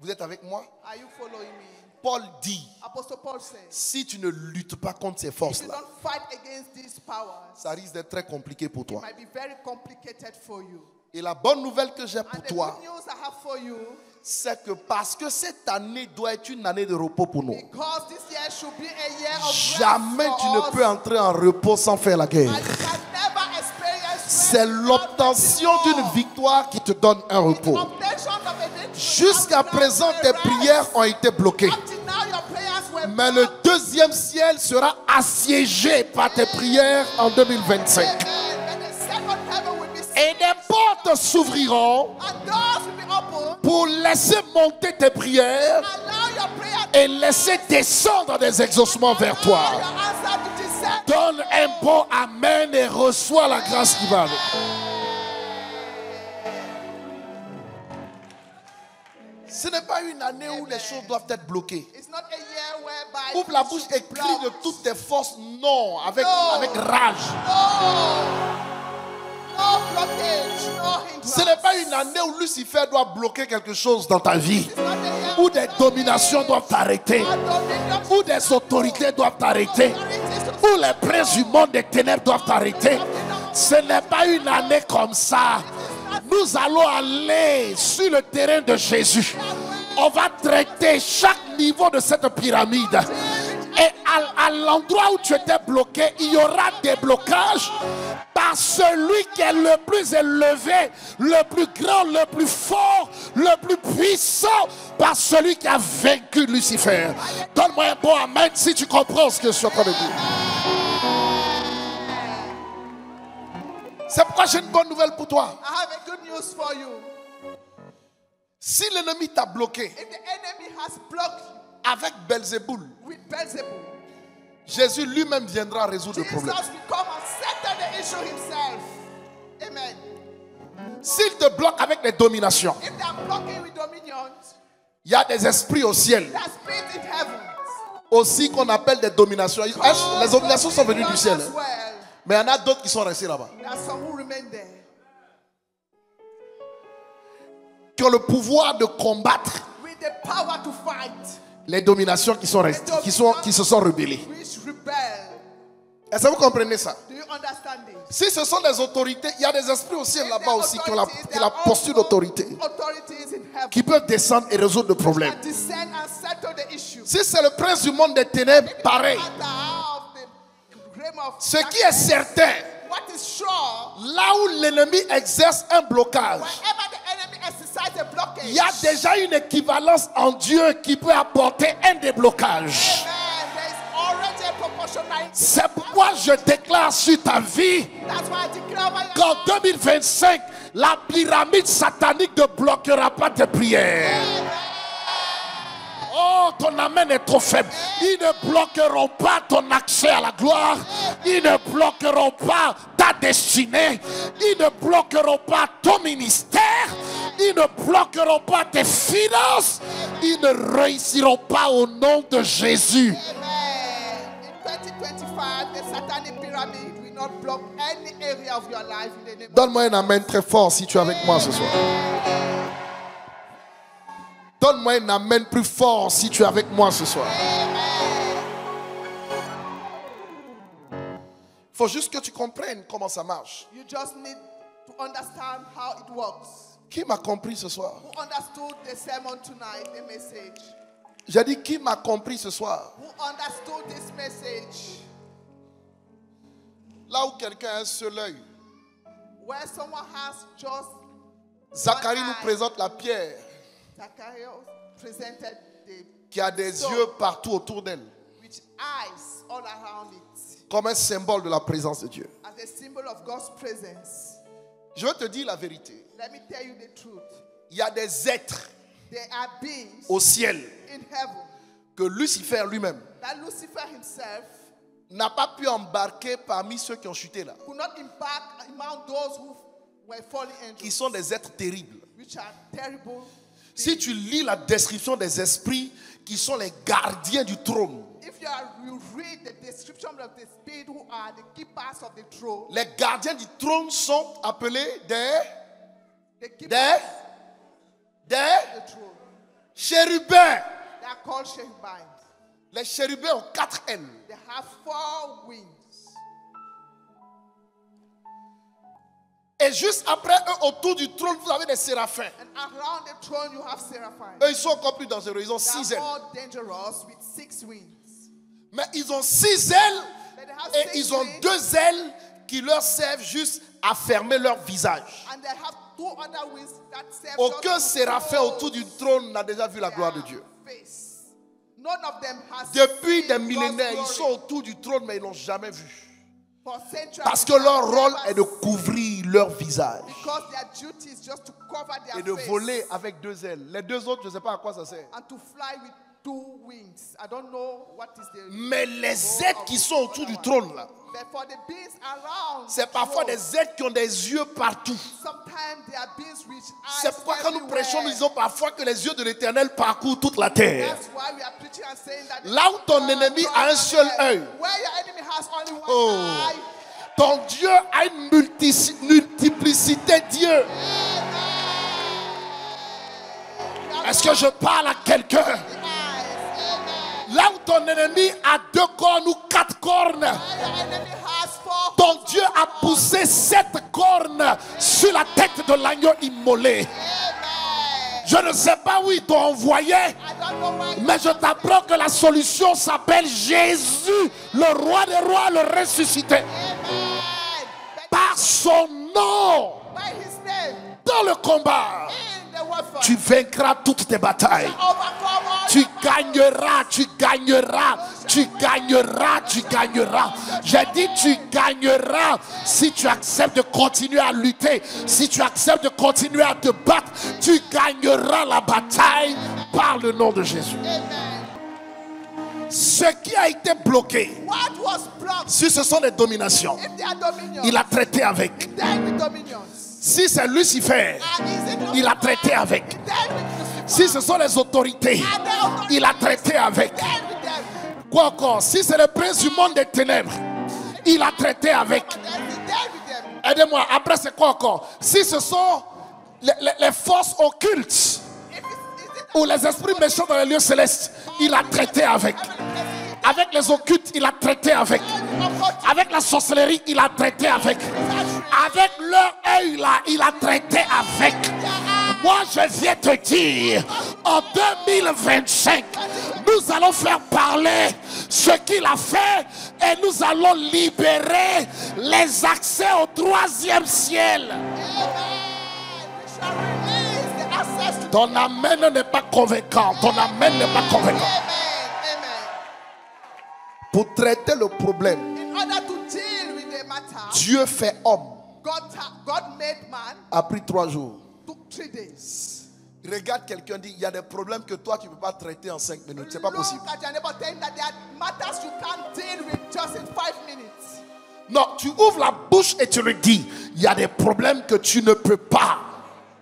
Vous êtes avec moi? Are you following me? Paul dit, Apostle Paul says, si tu ne luttes pas contre ces if you forces-là, don't fight against these powers, ça risque d'être très compliqué pour it toi. might be very complicated for you. Et la bonne nouvelle que j'ai pour And the toi, good news I have for you, c'est que parce que cette année doit être une année de repos pour nous, because this year should be a year of rest jamais for tu ne us, peux entrer en repos sans faire la guerre. and you can never experience rest C'est without l'obtention resting d'une more. victoire qui te donne un repos. Obtention of a victory Jusqu'à without présent, rest. tes prières ont été bloquées. Up till now, your prayers were Mais le deuxième ciel sera assiégé par tes prières en 2025. Amen. And the second heaven will be Et des portes s'ouvriront and doors will be open. pour laisser monter tes prières Allow your prayer et laisser descendre des exaucements vers toi. your answer to descend. Donne un bon amen et reçois la grâce qui va avec. Ce n'est pas une année où les choses doivent être bloquées. It's not a year whereby Ouvre la bouche et crie de toutes tes forces non, avec rage. no blockage, no hindrance. Ce n'est pas une année où Lucifer doit bloquer quelque chose dans ta vie, It's not a year où des dominations doivent t'arrêter, where dominion où des autorités doivent t'arrêter, où les princes du monde des ténèbres doivent t'arrêter. Ce n'est pas une année comme ça. Nous allons aller sur le terrain de Jésus. On va traiter chaque niveau de cette pyramide. Et à l'endroit où tu étais bloqué, il y aura des blocages par celui qui est le plus élevé, le plus grand, le plus fort, le plus puissant, par celui qui a vaincu Lucifer. Donne-moi un bon amen si tu comprends ce que je suis en train de dire. C'est pourquoi j'ai une bonne nouvelle pour toi. I have a good news for you. Si l'ennemi t'a bloqué If the enemy has blocked you avec Belzéboul, with Beelzebub, Jésus lui-même viendra résoudre le Jesus problème. will come and settle the issue himself. Amen. S'il te bloque avec les dominations, If they are blocking with dominions, il y a des esprits au ciel they are spirit in heaven. aussi qu'on appelle des dominations. Les dominations sont venues du ciel, As hein. well. Mais il y en a d'autres qui sont restés là-bas, There are some who remain there. qui ont le pouvoir de combattre With the power to fight. les dominations qui sont restées, qui se sont rebellées. Which rebel. Est-ce que vous comprenez ça? Do you understand this? Si ce sont des autorités, il y a des esprits au ciel If là-bas there are aussi qui ont authorities, la there are posture also d'autorité, authorities in heaven qui peuvent descendre et résoudre le problème. that descend and settle the issue. Si c'est le prince du monde des ténèbres, pareil. Ce qui est certain, What is sure, là où l'ennemi exerce un blocage, wherever the enemy exercises a blockage, il y a déjà une équivalence en Dieu qui peut apporter un déblocage. amen, there is already a proportionality. C'est pourquoi je déclare sur ta vie That's why I declare over your qu'en 2025, la pyramide satanique ne bloquera pas tes prières. Oh, ton amen est trop faible. Ils ne bloqueront pas ton accès à la gloire. Ils ne bloqueront pas ta destinée. Ils ne bloqueront pas ton ministère. Ils ne bloqueront pas tes finances. Ils ne réussiront pas au nom de Jésus. Amen. In 2025, the satanic pyramid will not block any area of your life in the name of Donne-moi un amen très fort si tu es avec moi ce soir. Donne-moi un amen plus fort si tu es avec moi ce soir. Il faut juste que tu comprennes comment ça marche. You just need to understand how it works. Qui m'a compris ce soir? Who understood the sermon tonight, the message? J'ai dit qui m'a compris ce soir? Who understood this message? Là où quelqu'un a un seul œil. Where someone has just Zacharie nous présente la pierre Zacharias presented the qui a des yeux partout autour d'elle, with eyes all around it comme un symbole de la présence de Dieu. as a symbol of God's presence. Je vais te dire la vérité. Let me tell you the truth. Il y a des êtres There are beings au ciel in heaven que Lucifer lui-même that Lucifer himself n'a pas pu embarquer parmi ceux qui ont chuté là. could not embark among those who were fallen Qui angels, sont des êtres terribles. which are terrible. Si tu lis la description des esprits qui sont les gardiens du trône, If you read the description of the spirit who are the keepers of the throne, les gardiens du trône sont appelés the keepers des of the throne, chérubins. they are called cherubim. Les chérubins ont 4 ailes. They have 4 wings. Et juste après eux, autour du trône, vous avez des séraphins. And around the throne you have seraphim. Eux, ils sont encore plus dangereux. Ils ont They 6 are ailes. more dangerous with 6 wings. Mais ils ont 6 ailes But they have et 6 ils ont wings, 2 ailes qui leur servent juste à fermer leur visage. and they have 2 other wings that serve Aucun just to séraphin close autour du trône n'a déjà vu la gloire de their Dieu. face. None of them has Depuis seen des God's millénaires, ils glory. sont autour du trône, mais ils ne l'ont jamais vu. For centuries, Parce que leur they rôle never est de seen. couvrir leur visage Because their duty is just to cover their et de face voler avec deux ailes. Les deux autres, je ne sais pas à quoi ça sert. and to fly with two wings. I don't know what is the Mais les êtres qui sont autour du trône, là, But for the beings around, c'est parfois throne, des êtres qui ont des yeux partout. sometimes there are beings with eyes C'est pourquoi quand nous everywhere. prêchons, nous disons parfois que les yeux de l'Éternel parcourent toute la terre. That's why we are preaching and saying that Là où ton ennemi a un seul œil, where your enemy has only one oh, eye, ton Dieu a une multiplicité d'yeux. Est-ce que je parle à quelqu'un? Là où ton ennemi a 2 cornes ou 4 cornes, your enemy has four. ton Dieu a poussé 7 cornes sur la tête de l'agneau immolé. Je ne sais pas où ils t'ont envoyé, I don't know why. mais je t'apprends que la solution s'appelle Jésus, le roi des rois, le ressuscité. Par son nom, By his name, dans le combat, in the warfare, tu vaincras toutes tes batailles. overcome all Tu gagneras, tu gagneras, tu gagneras, tu gagneras. J'ai dit tu gagneras si tu acceptes de continuer à lutter. Si tu acceptes de continuer à te battre, tu gagneras la bataille par le nom de Jésus. Ce qui a été bloqué, what was blocked. si ce sont des dominations, If they are dominions, il a traité avec. then with dominions. Si c'est Lucifer, And is it il a traité avec. then with Lucifer? Si ce sont les autorités, il a traité avec. Then with them. Quoi encore? Si c'est le prince du monde des ténèbres, il a traité avec. Then with them. Aidez-moi, après c'est quoi encore? Si ce sont les forces occultes If it's, is it ou les esprits méchants dans les lieux célestes, il a traité avec. Avec les occultes, il a traité avec. Avec la sorcellerie, il a traité avec. Avec leur œil là, il a traité avec. Moi, je viens te dire, en 2025, nous allons faire parler ce qu'il a fait et nous allons libérer les accès au 3e ciel. we shall release the access to Ton amen n'est pas convaincant. Ton amen n'est pas convaincant. Amen. Pour traiter le problème, In order to deal with the matter, Dieu fait homme. God made man, A pris 3 jours. took 3 days. Regarde quelqu'un dit, il y a des problèmes que toi tu ne peux pas traiter en 5 minutes. C'est pas possible. Look at your neighbor, tell him that there are matters you can't deal with just in 5 minutes. Non, tu ouvres la bouche et tu le dis. Il y a des problèmes que tu ne peux pas.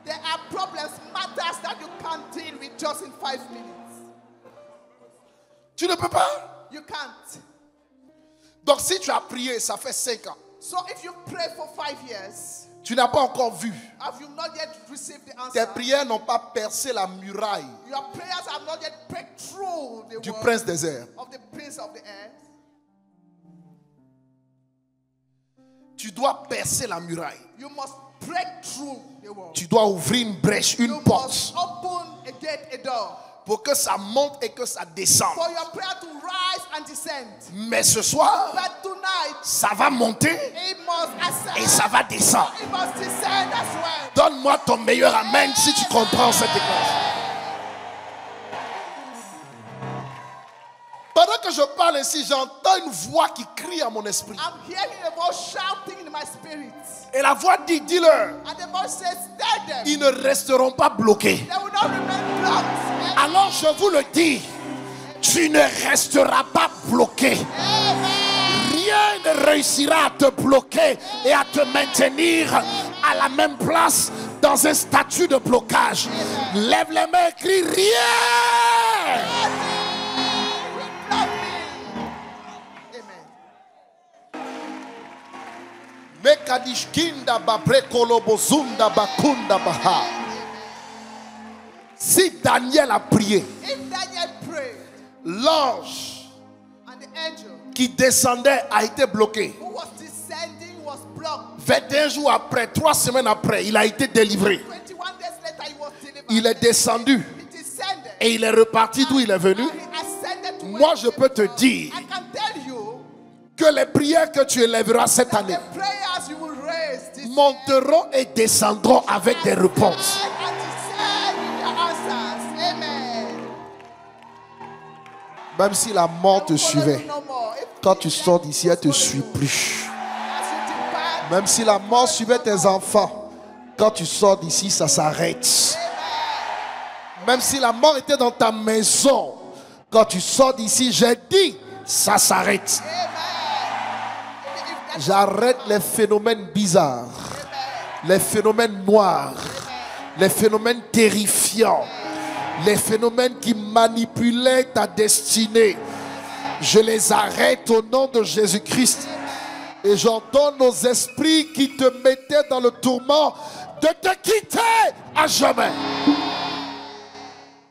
There are problems, matters that you can't deal with just in 5 minutes. Tu ne peux pas. You can't. Donc si tu as prié, ça fait 5 ans. So if you pray for 5 years, Tu n'as pas encore vu. have you not yet received the Tes answer? prières n'ont pas percé la muraille Your prayers have not yet break through the du wall prince des airs. of the prince of the air. Tu dois percer la muraille. You must break through the wall. Tu dois ouvrir une brèche, You une porte, must open a gate, a door, pour que ça monte et que ça descende. for your prayer to rise and descend. Mais ce soir, But tonight, ça va monter it must ascend. et ça va descendre. It must descend as well. Donne-moi ton meilleur amen si tu comprends cette équation. Pendant que je parle ainsi, j'entends une voix qui crie à mon esprit. I'm hearing a voice shouting in my spirit. Et la voix dit, dis-leur, And the voice says, tell them, ils ne resteront pas bloqués. they will not remain blocked. Alors je vous le dis, tu ne resteras pas bloqué. Rien ne réussira à te bloquer et à te maintenir à la même place dans un statut de blocage. Lève les mains et crie rien. Amen. Mekadishkinda babrekolobozunda bakunda baha. Si Daniel a prié, If Daniel prayed l'ange and the angel qui descendait a été bloqué. who was descending was blocked, 21 jours après, 3 semaines après, il a été délivré. 21 days later he was delivered. Il est descendu He descended. et il est reparti d'où il est venu. And he ascended to Moi, where je he peux te came from. dire I can tell you que les prières que tu élèveras cette année the prayers you will raise this monteront et descendront avec des réponses. and descend with your answers. Amen. Même si la mort te Follow you suivait, no more. If quand tu sors d'ici, elle ne te follow suit you. plus. As you depart, Même si la mort suivait tes enfants, quand tu sors d'ici, ça s'arrête. Même si la mort était dans ta maison, quand tu sors d'ici, j'ai dit, ça s'arrête. J'arrête les phénomènes bizarres, les phénomènes noirs, les phénomènes terrifiants, les phénomènes qui manipulaient ta destinée. Je les arrête au nom de Jésus-Christ. Et j'ordonne aux esprits qui te mettaient dans le tourment de te quitter à jamais.